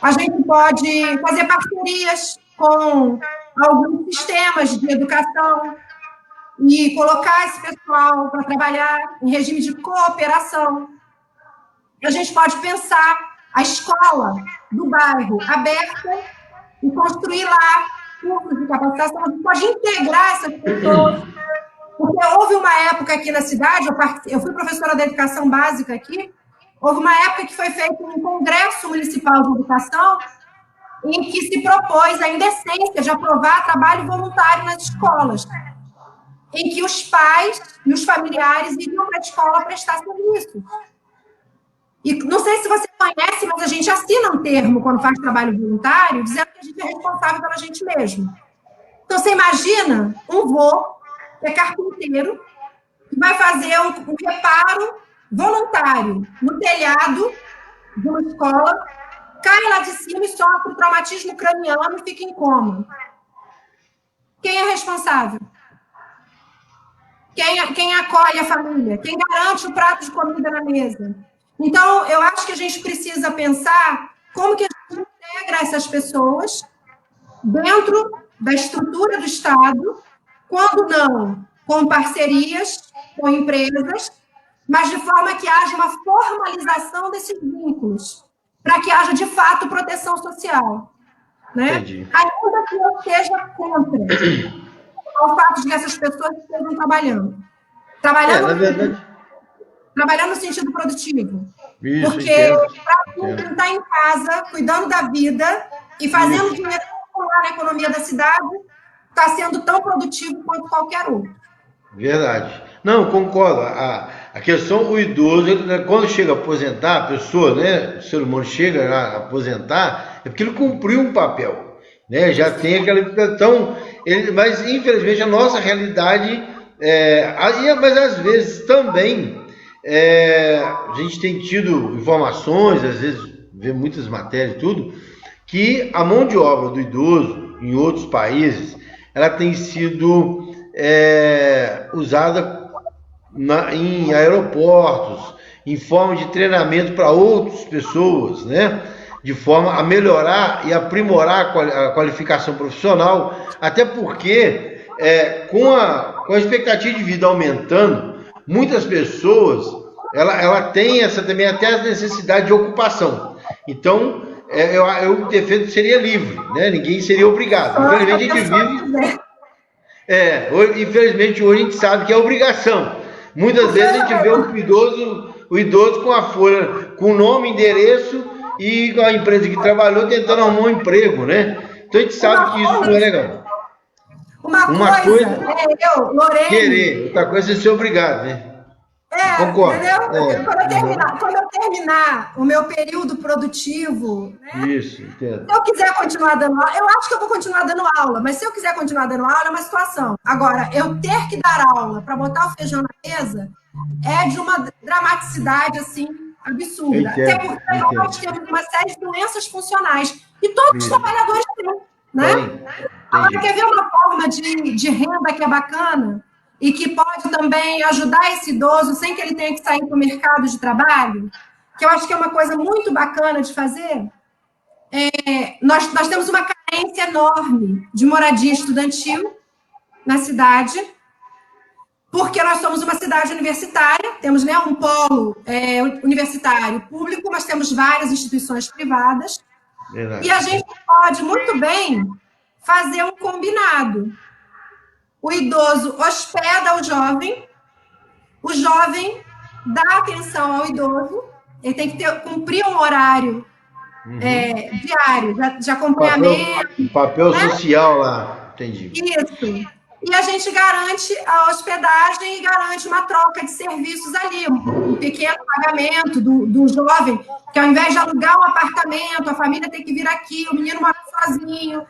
A gente pode fazer parcerias com alguns sistemas de educação e colocar esse pessoal para trabalhar em regime de cooperação. A gente pode pensar a escola do bairro aberta e construir lá cursos de capacitação. A gente pode integrar essas pessoas. Porque houve uma época aqui na cidade, eu fui professora da educação básica aqui, houve uma época que foi feito um congresso municipal de educação em que se propôs a indecência de aprovar trabalho voluntário nas escolas, em que os pais e os familiares iriam para a escola prestar serviço. E não sei se você conhece, mas a gente assina um termo quando faz trabalho voluntário, dizendo que a gente é responsável pela gente mesmo. Então, você imagina um vô, que é carpinteiro, que vai fazer um reparo voluntário no telhado de uma escola, cai lá de cima e sofre traumatismo craniano e fica em coma. Quem é responsável? Quem acolhe a família? Quem garante o prato de comida na mesa? Então, eu acho que a gente precisa pensar como que a gente integra essas pessoas dentro da estrutura do Estado, quando não com parcerias, com empresas, mas de forma que haja uma formalização desses vínculos, para que haja, de fato, proteção social. Né? Ainda que eu seja contra o fato de que essas pessoas estejam trabalhando. Trabalhando no sentido produtivo. Isso, porque para quem está em casa, cuidando da vida e fazendo dinheiro circular na economia da cidade, está sendo tão produtivo quanto qualquer outro. Verdade. Não, concordo. A questão, o idoso, ele, quando chega a aposentar, a pessoa, né, o ser humano chega a aposentar, é porque ele cumpriu um papel, né, já tem aquela questão, mas infelizmente a nossa realidade, mas às vezes também, a gente tem tido informações, às vezes vê muitas matérias e tudo, que a mão de obra do idoso em outros países, ela tem sido usada em aeroportos, em forma de treinamento para outras pessoas, né? De forma a melhorar e aprimorar a qualificação profissional, até porque com a expectativa de vida aumentando, muitas pessoas ela tem também até as necessidades de ocupação. Então, eu defendo que seria livre, né? Ninguém seria obrigado. Infelizmente, a gente vive... infelizmente, hoje a gente sabe que é obrigação. Muitas vezes a gente vê o idoso com a folha, com nome, endereço e com a empresa que trabalhou tentando arrumar um emprego, né? Então a gente sabe que isso não é legal. Uma coisa é eu, Lorene... Querer, outra coisa é ser obrigado, né? Concordo. Entendeu? Quando eu terminar o meu período produtivo, né? Isso, entendo. Se eu quiser continuar dando aula, eu acho que eu vou continuar dando aula, mas se eu quiser continuar dando aula, é uma situação. Agora, eu ter que dar aula para botar o feijão na mesa é de uma dramaticidade, assim, absurda. Até porque nós temos uma série de doenças funcionais e todos os trabalhadores têm, né? Agora, quer ver uma forma de renda que é bacana? E que pode também ajudar esse idoso sem que ele tenha que sair para o mercado de trabalho, que eu acho que é uma coisa muito bacana de fazer. Nós temos uma carência enorme de moradia estudantil na cidade, porque nós somos uma cidade universitária, temos, né, um polo universitário público, mas temos várias instituições privadas, e a gente pode muito bem fazer um combinado. O idoso hospeda o jovem dá atenção ao idoso, ele tem que cumprir um horário diário de acompanhamento. Papel, né? Social lá, entendi. Isso. E a gente garante a hospedagem e garante uma troca de serviços ali, um pequeno pagamento do jovem, que ao invés de alugar um apartamento, a família tem que vir aqui, o menino mora sozinho,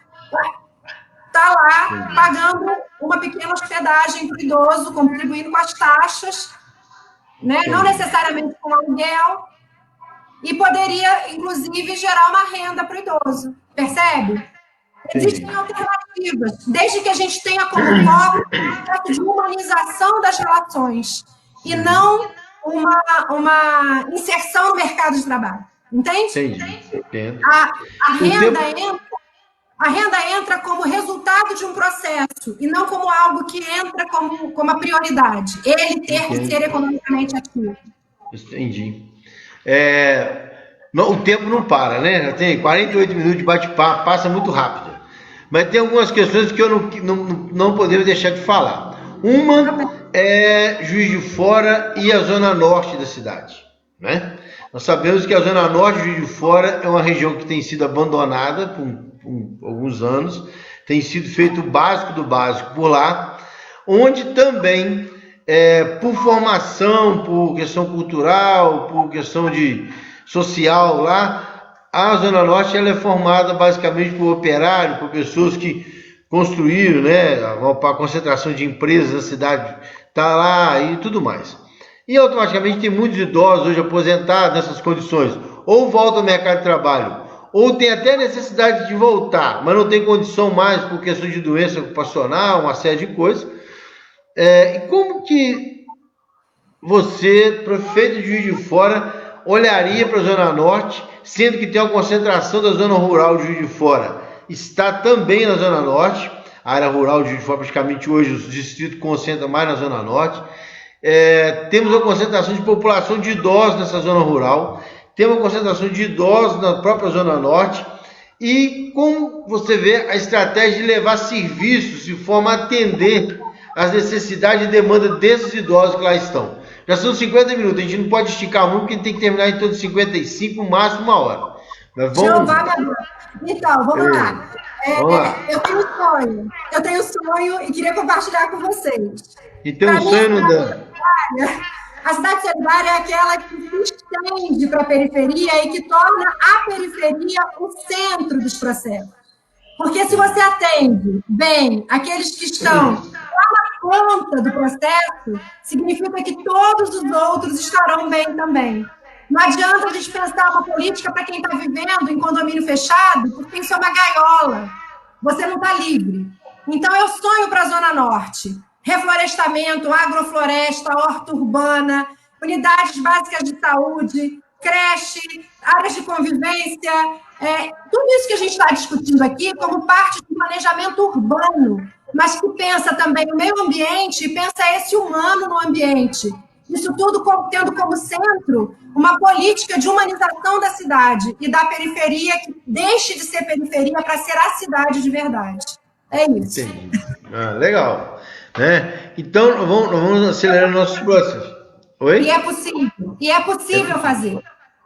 está lá pagando uma pequena hospedagem para o idoso, contribuindo com as taxas, né? Não necessariamente com aluguel, e poderia, inclusive, gerar uma renda para o idoso. Percebe? Existem alternativas, desde que a gente tenha como foco um processo de humanização das relações e não uma inserção no mercado de trabalho. Entende? Entendi. A renda entra como resultado de um processo e não como algo que entra como a prioridade. Ele ter que ser economicamente ativo. Entendi. O tempo não para, né? Já tem 48 minutos de bate-papo, passa muito rápido. Mas tem algumas questões que eu não podemos deixar de falar. Uma é Juiz de Fora e a zona norte da cidade, né? Nós sabemos que a zona norte de Juiz de Fora é uma região que tem sido abandonada por alguns anos, tem sido feito o básico do básico por lá, onde também, por formação, por questão cultural, por questão social lá, a Zona Norte ela é formada basicamente por operários, por pessoas que construíram, né, a concentração de empresas na cidade está lá e tudo mais. E automaticamente tem muitos idosos hoje aposentados nessas condições, ou voltam ao mercado de trabalho, ou tem até necessidade de voltar, mas não tem condição mais por questão de doença ocupacional, uma série de coisas. E como que você, prefeito de Juiz de Fora, olharia para a Zona Norte, sendo que tem uma concentração da zona rural de Juiz de Fora? Está também na Zona Norte, a área rural de Juiz de Fora, praticamente hoje os distritos concentram mais na Zona Norte. Temos uma concentração de população de idosos nessa zona rural, temos uma concentração de idosos na própria Zona Norte, e como você vê a estratégia de levar serviços de forma a atender as necessidades e demandas desses idosos que lá estão. Já são 50 minutos, a gente não pode esticar muito, porque tem que terminar em torno de 55, máximo uma hora. Mas vamos... Então, vamos lá. Eu tenho um sonho e queria compartilhar com vocês. E tem um sonho não dá. A cidade solidária é aquela que se estende para a periferia e que torna a periferia o centro dos processos. Porque se você atende bem aqueles que estão lá na conta do processo, significa que todos os outros estarão bem também. Não adianta a gente pensar uma política para quem está vivendo em condomínio fechado, porque isso é uma gaiola. Você não está livre. Então, eu sonho para a Zona Norte. Reflorestamento, agrofloresta, horta urbana, unidades básicas de saúde, creche, áreas de convivência, tudo isso que a gente está discutindo aqui como parte do planejamento urbano, mas que pensa também no meio ambiente e pensa esse humano no ambiente. Isso tudo tendo como centro uma política de humanização da cidade e da periferia que deixe de ser periferia para ser a cidade de verdade. É isso. Entendi. Legal. Né? Então, vamos acelerar nossos processos. Oi? E é possível fazer.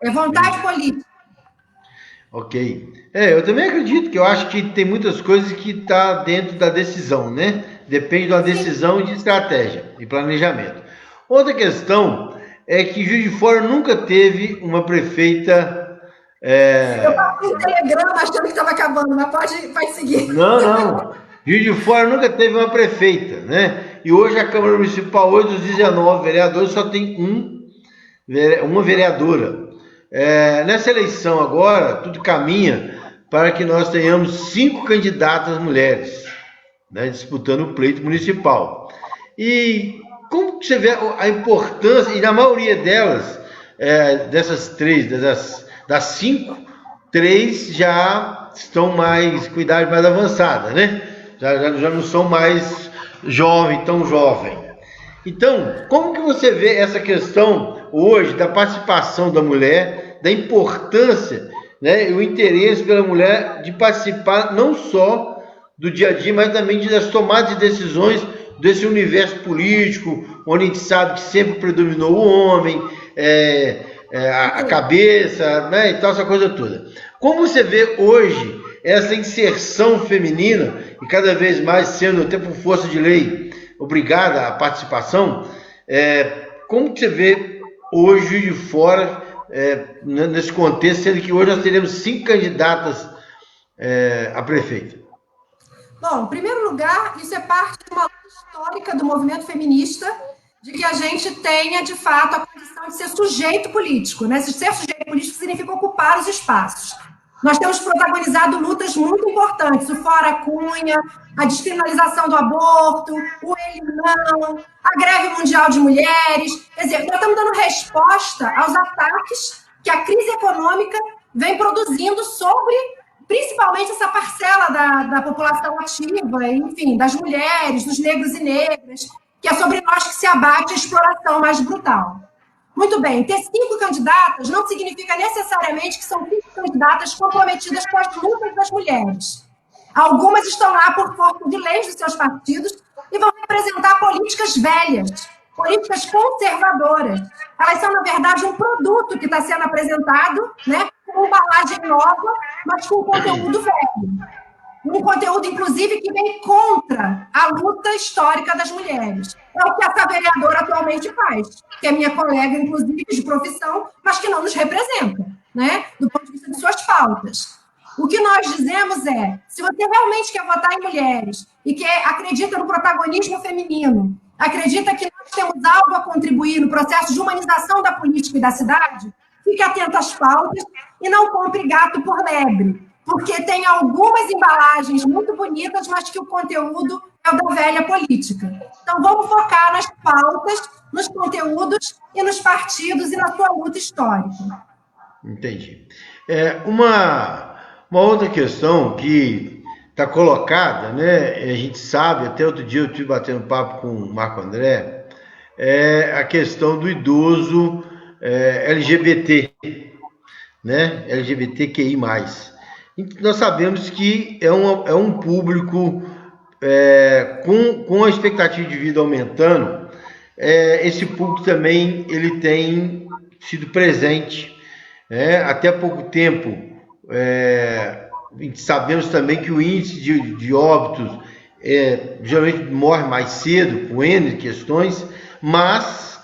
É vontade política. Ok. Eu também acredito que eu acho que tem muitas coisas que estão dentro da decisão, né? Depende da decisão de estratégia e planejamento. Outra questão é que Juiz de Fora nunca teve uma prefeita... Eu passei um telegrama achando que estava acabando, mas pode seguir. Não. Juiz de Fora nunca teve uma prefeita, né? E hoje a Câmara Municipal, hoje dos 19 vereadores, só tem uma vereadora. Nessa eleição agora, tudo caminha para que nós tenhamos 5 candidatas mulheres, né, disputando o pleito municipal. E como que você vê a importância, e na maioria delas, dessas 3, das 5, 3 já estão com idade mais avançada, né? Já não são mais tão jovem. Então, como que você vê essa questão hoje da participação da mulher, da importância, né, e o interesse pela mulher de participar não só do dia a dia, mas também das tomadas de decisões desse universo político, onde a gente sabe que sempre predominou o homem, a cabeça, né, e tal, essa coisa toda. Como você vê hoje essa inserção feminina, e cada vez mais sendo, até por força de lei, obrigada à participação, como que você vê hoje Juiz de Fora nesse contexto, sendo que hoje nós teremos 5 candidatas a prefeito? Bom, em primeiro lugar, isso é parte de uma luta histórica do movimento feminista, de que a gente tenha, de fato, a condição de ser sujeito político, né? Ser sujeito político significa ocupar os espaços. Nós temos protagonizado lutas muito importantes, o Fora Cunha, a descriminalização do aborto, o Ele Não, a greve mundial de mulheres. Quer dizer, nós estamos dando resposta aos ataques que a crise econômica vem produzindo sobre, principalmente, essa parcela da população ativa, enfim, das mulheres, dos negros e negras, que é sobre nós que se abate a exploração mais brutal. Muito bem, ter 5 candidatas não significa necessariamente que são 5 candidatas comprometidas com as lutas das mulheres. Algumas estão lá por força de leis dos seus partidos e vão representar políticas velhas, políticas conservadoras. Elas são, na verdade, um produto que está sendo apresentado, né, com uma embalagem nova, mas com conteúdo velho. Um conteúdo, inclusive, que vem contra a luta histórica das mulheres. É o que essa vereadora atualmente faz, que é minha colega, inclusive, de profissão, mas que não nos representa, né, do ponto de vista de suas pautas. O que nós dizemos é, se você realmente quer votar em mulheres e que acredita no protagonismo feminino, acredita que nós temos algo a contribuir no processo de humanização da política e da cidade, fique atento às pautas e não compre gato por lebre, porque tem algumas embalagens muito bonitas, mas que o conteúdo é o da velha política. Então, vamos focar nas pautas, nos conteúdos e nos partidos e na sua luta histórica. Entendi. Uma outra questão que está colocada, né? A gente sabe, até outro dia eu estive batendo papo com o Marco André, é a questão do idoso LGBT, né? LGBTQI+. Nós sabemos que é um público com a expectativa de vida aumentando, esse público também ele tem sido presente. Até pouco tempo, sabemos também que o índice de óbitos geralmente morre mais cedo, com N questões, mas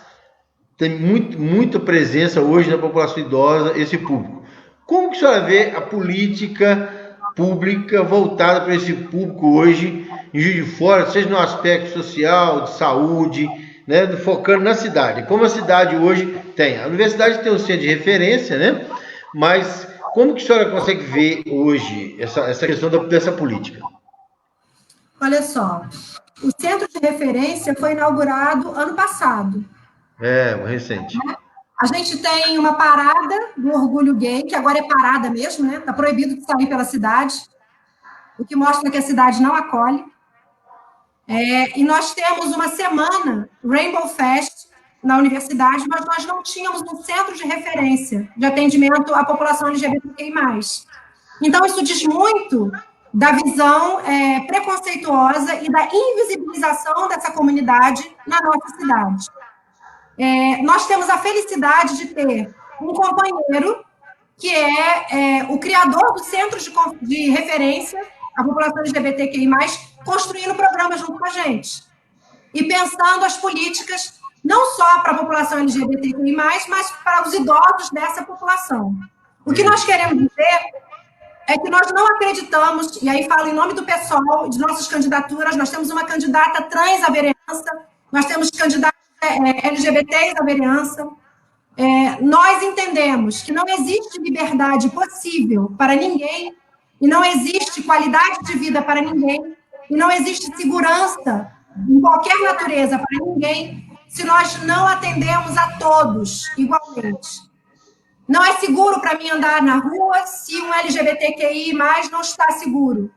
tem muita presença hoje na população idosa, esse público. Como que a senhora vê a política pública voltada para esse público hoje em Juiz de Fora, seja no aspecto social, de saúde, né, focando na cidade. Como a cidade hoje tem, a universidade tem um centro de referência, né, mas como que a senhora consegue ver hoje essa questão dessa política? Olha só, o centro de referência foi inaugurado ano passado. Recente. A gente tem uma parada do orgulho gay, que agora é parada mesmo, né? Está proibido de sair pela cidade, o que mostra que a cidade não acolhe. E nós temos uma semana Rainbow Fest na universidade, mas nós não tínhamos um centro de referência de atendimento à população LGBTQI+. Então, isso diz muito da visão preconceituosa e da invisibilização dessa comunidade na nossa cidade. Nós temos a felicidade de ter um companheiro que é o criador do centro de referência à população LGBTQI+, construindo programas junto com a gente. E pensando as políticas não só para a população LGBTQI+, mas para os idosos dessa população. O que nós queremos dizer é que nós não acreditamos, e aí falo em nome do PSOL, de nossas candidaturas, nós temos uma candidata trans à vereança, nós temos candidatos LGBTs à vereança. Nós entendemos que não existe liberdade possível para ninguém, e não existe qualidade de vida para ninguém, e não existe segurança em qualquer natureza para ninguém, se nós não atendemos a todos igualmente. Não é seguro para mim andar na rua se um LGBTQI+ não está seguro.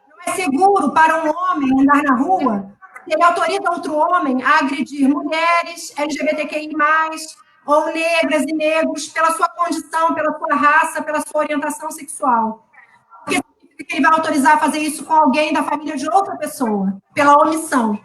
Não é seguro para um homem andar na rua se ele autoriza outro homem a agredir mulheres LGBTQI+, ou negras e negros pela sua condição, pela sua raça, pela sua orientação sexual. Porque significa que ele vai autorizar a fazer isso com alguém da família de outra pessoa, pela omissão.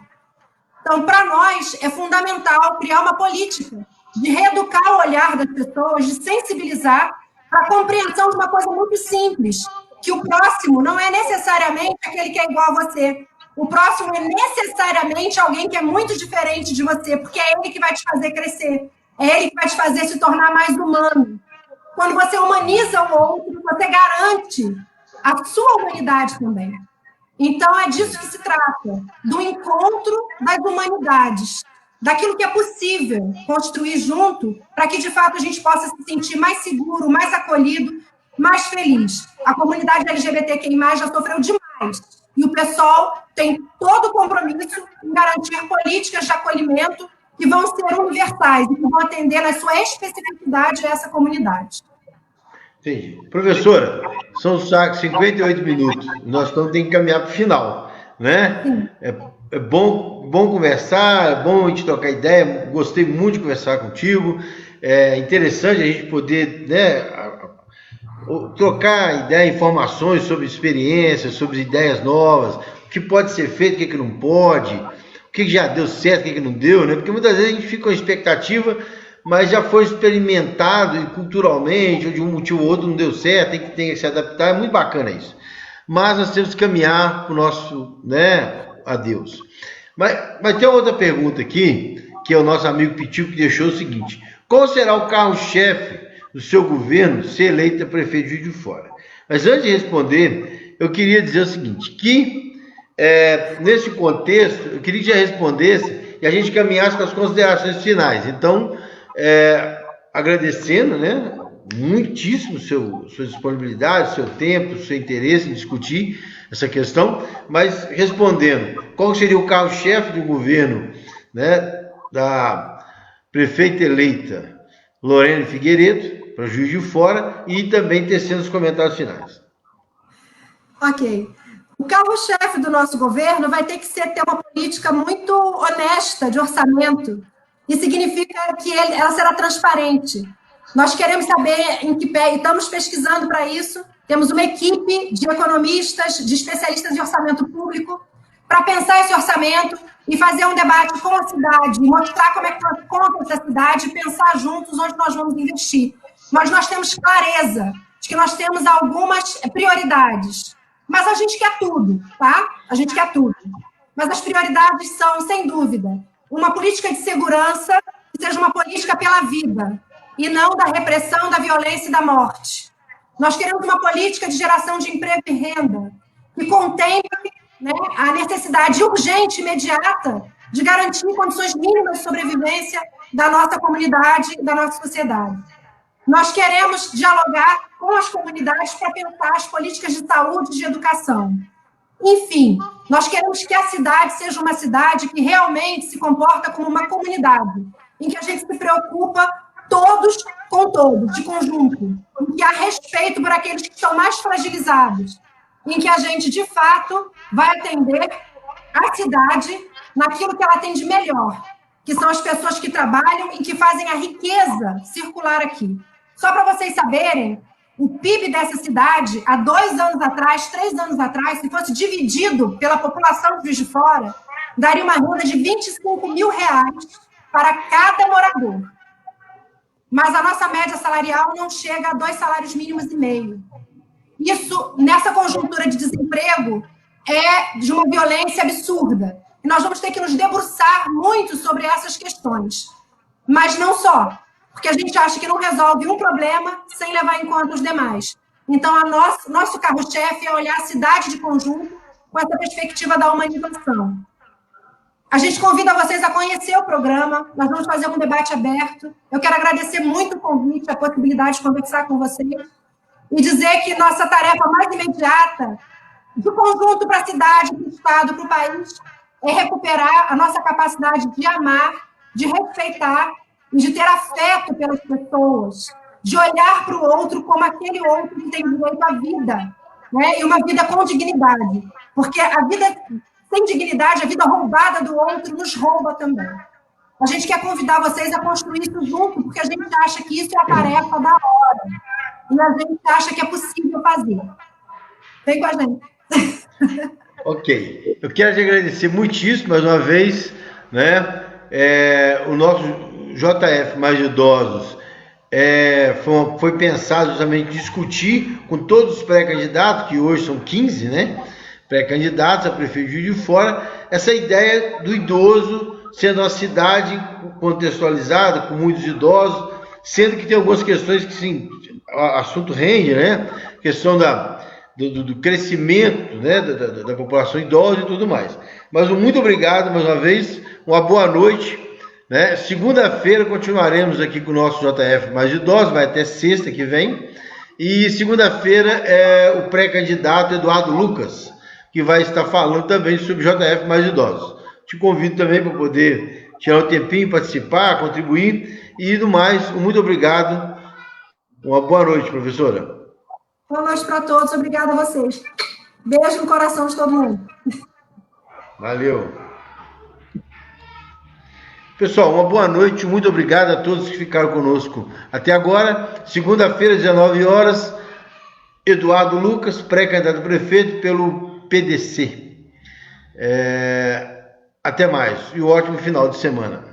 Então, para nós, é fundamental criar uma política de reeducar o olhar das pessoas, de sensibilizar para a compreensão de uma coisa muito simples, que o próximo não é necessariamente aquele que é igual a você. O próximo é necessariamente alguém que é muito diferente de você, porque é ele que vai te fazer crescer, é ele que vai te fazer se tornar mais humano. Quando você humaniza o outro, você garante a sua humanidade também. Então, é disso que se trata, do encontro das humanidades, daquilo que é possível construir junto, para que, de fato, a gente possa se sentir mais seguro, mais acolhido, mais feliz. A comunidade LGBTQI+, já sofreu demais, e o PSOL tem todo o compromisso em garantir políticas de acolhimento que vão ser universais e que vão atender na sua especificidade a essa comunidade. Entendi. Professora, são 58 minutos, nós temos que caminhar para o final, né? É bom conversar, é bom a gente trocar ideia, gostei muito de conversar contigo, é interessante a gente poder, né, trocar ideia, informações sobre experiências, sobre ideias novas, o que pode ser feito, o que não pode, o que já deu certo, o que não deu, né? Porque muitas vezes a gente fica com a expectativa, mas já foi experimentado e culturalmente, ou de um motivo ou outro não deu certo, tem que se adaptar, é muito bacana isso. Mas nós temos que caminhar para o nosso, né, adeus. Mas tem outra pergunta aqui, que é o nosso amigo Pitico, que deixou o seguinte: qual será o carro-chefe do seu governo se eleito prefeito de Juiz de Fora? Mas antes de responder, eu queria dizer o seguinte, que nesse contexto, eu queria que já respondesse e a gente caminhasse com as considerações finais. Então, agradecendo, né, muitíssimo sua disponibilidade, seu tempo, seu interesse em discutir essa questão, mas respondendo, qual seria o carro-chefe do governo, né, da prefeita eleita Lorena Figueiredo, para Juiz de Fora, e também tecendo os comentários finais. Ok. O carro-chefe do nosso governo vai ter que ter uma política muito honesta de orçamento. Isso significa que ela será transparente. Nós queremos saber em que pé, e estamos pesquisando para isso. Temos uma equipe de economistas, de especialistas em orçamento público, para pensar esse orçamento e fazer um debate com a cidade, mostrar como é que nós conta essa cidade e pensar juntos onde nós vamos investir. Mas nós temos clareza de que nós temos algumas prioridades. Mas a gente quer tudo, tá? A gente quer tudo. Mas as prioridades são, sem dúvida, uma política de segurança que seja uma política pela vida, e não da repressão, da violência e da morte. Nós queremos uma política de geração de emprego e renda que contemple, né, a necessidade urgente, imediata, de garantir condições mínimas de sobrevivência da nossa comunidade, da nossa sociedade. Nós queremos dialogar com as comunidades para pensar as políticas de saúde e de educação. Enfim, nós queremos que a cidade seja uma cidade que realmente se comporta como uma comunidade, em que a gente se preocupa todos com todos, de conjunto, em que há respeito por aqueles que estão mais fragilizados, em que a gente, de fato, vai atender a cidade naquilo que ela tem de melhor, que são as pessoas que trabalham e que fazem a riqueza circular aqui. Só para vocês saberem, o PIB dessa cidade, há 2 anos atrás, 3 anos atrás, se fosse dividido pela população de Juiz de Fora, daria uma renda de R$25 mil para cada morador. Mas a nossa média salarial não chega a 2 salários mínimos e meio. Isso, nessa conjuntura de desemprego, é de uma violência absurda. E nós vamos ter que nos debruçar muito sobre essas questões. Mas não só, porque a gente acha que não resolve um problema sem levar em conta os demais. Então, nosso carro-chefe é olhar a cidade de conjunto com essa perspectiva da humanização. A gente convida vocês a conhecer o programa, nós vamos fazer um debate aberto. Eu quero agradecer muito o convite, a possibilidade de conversar com vocês e dizer que nossa tarefa mais imediata, de conjunto para a cidade, para o Estado, para o país, é recuperar a nossa capacidade de amar, de respeitar e de ter afeto pelas pessoas, de olhar para o outro como aquele outro que tem direito à vida, né? E uma vida com dignidade, porque a vida sem dignidade, a vida roubada do outro, nos rouba também. A gente quer convidar vocês a construir isso junto, porque a gente acha que isso é a tarefa da hora, e a gente acha que é possível fazer. Vem com a gente. Ok. Eu quero te agradecer muitíssimo, mais uma vez, né? O nosso JF Mais Idosos foi pensado justamente discutir com todos os pré-candidatos, que hoje são 15, né? Pré-candidatos a prefeito de Juiz de Fora, essa ideia do idoso sendo uma cidade contextualizada, com muitos idosos, sendo que tem algumas questões que, sim, o assunto rende, né? A questão do crescimento, né? da população idosa e tudo mais. Mas muito obrigado mais uma vez, uma boa noite, né? Segunda-feira continuaremos aqui com o nosso JF Mais Idosos, vai até sexta que vem, e segunda-feira é o pré-candidato Eduardo Lucas, que vai estar falando também sobre JF Mais Idosos. Te convido também para poder tirar um tempinho, participar, contribuir, e no mais, muito obrigado. Uma boa noite, professora. Boa noite para todos, obrigada a vocês. Beijo no coração de todo mundo. Valeu. Pessoal, uma boa noite, muito obrigado a todos que ficaram conosco até agora. Segunda-feira, 19 horas, Eduardo Lucas, pré-candidato a prefeito pelo PDC. Até mais e um ótimo final de semana.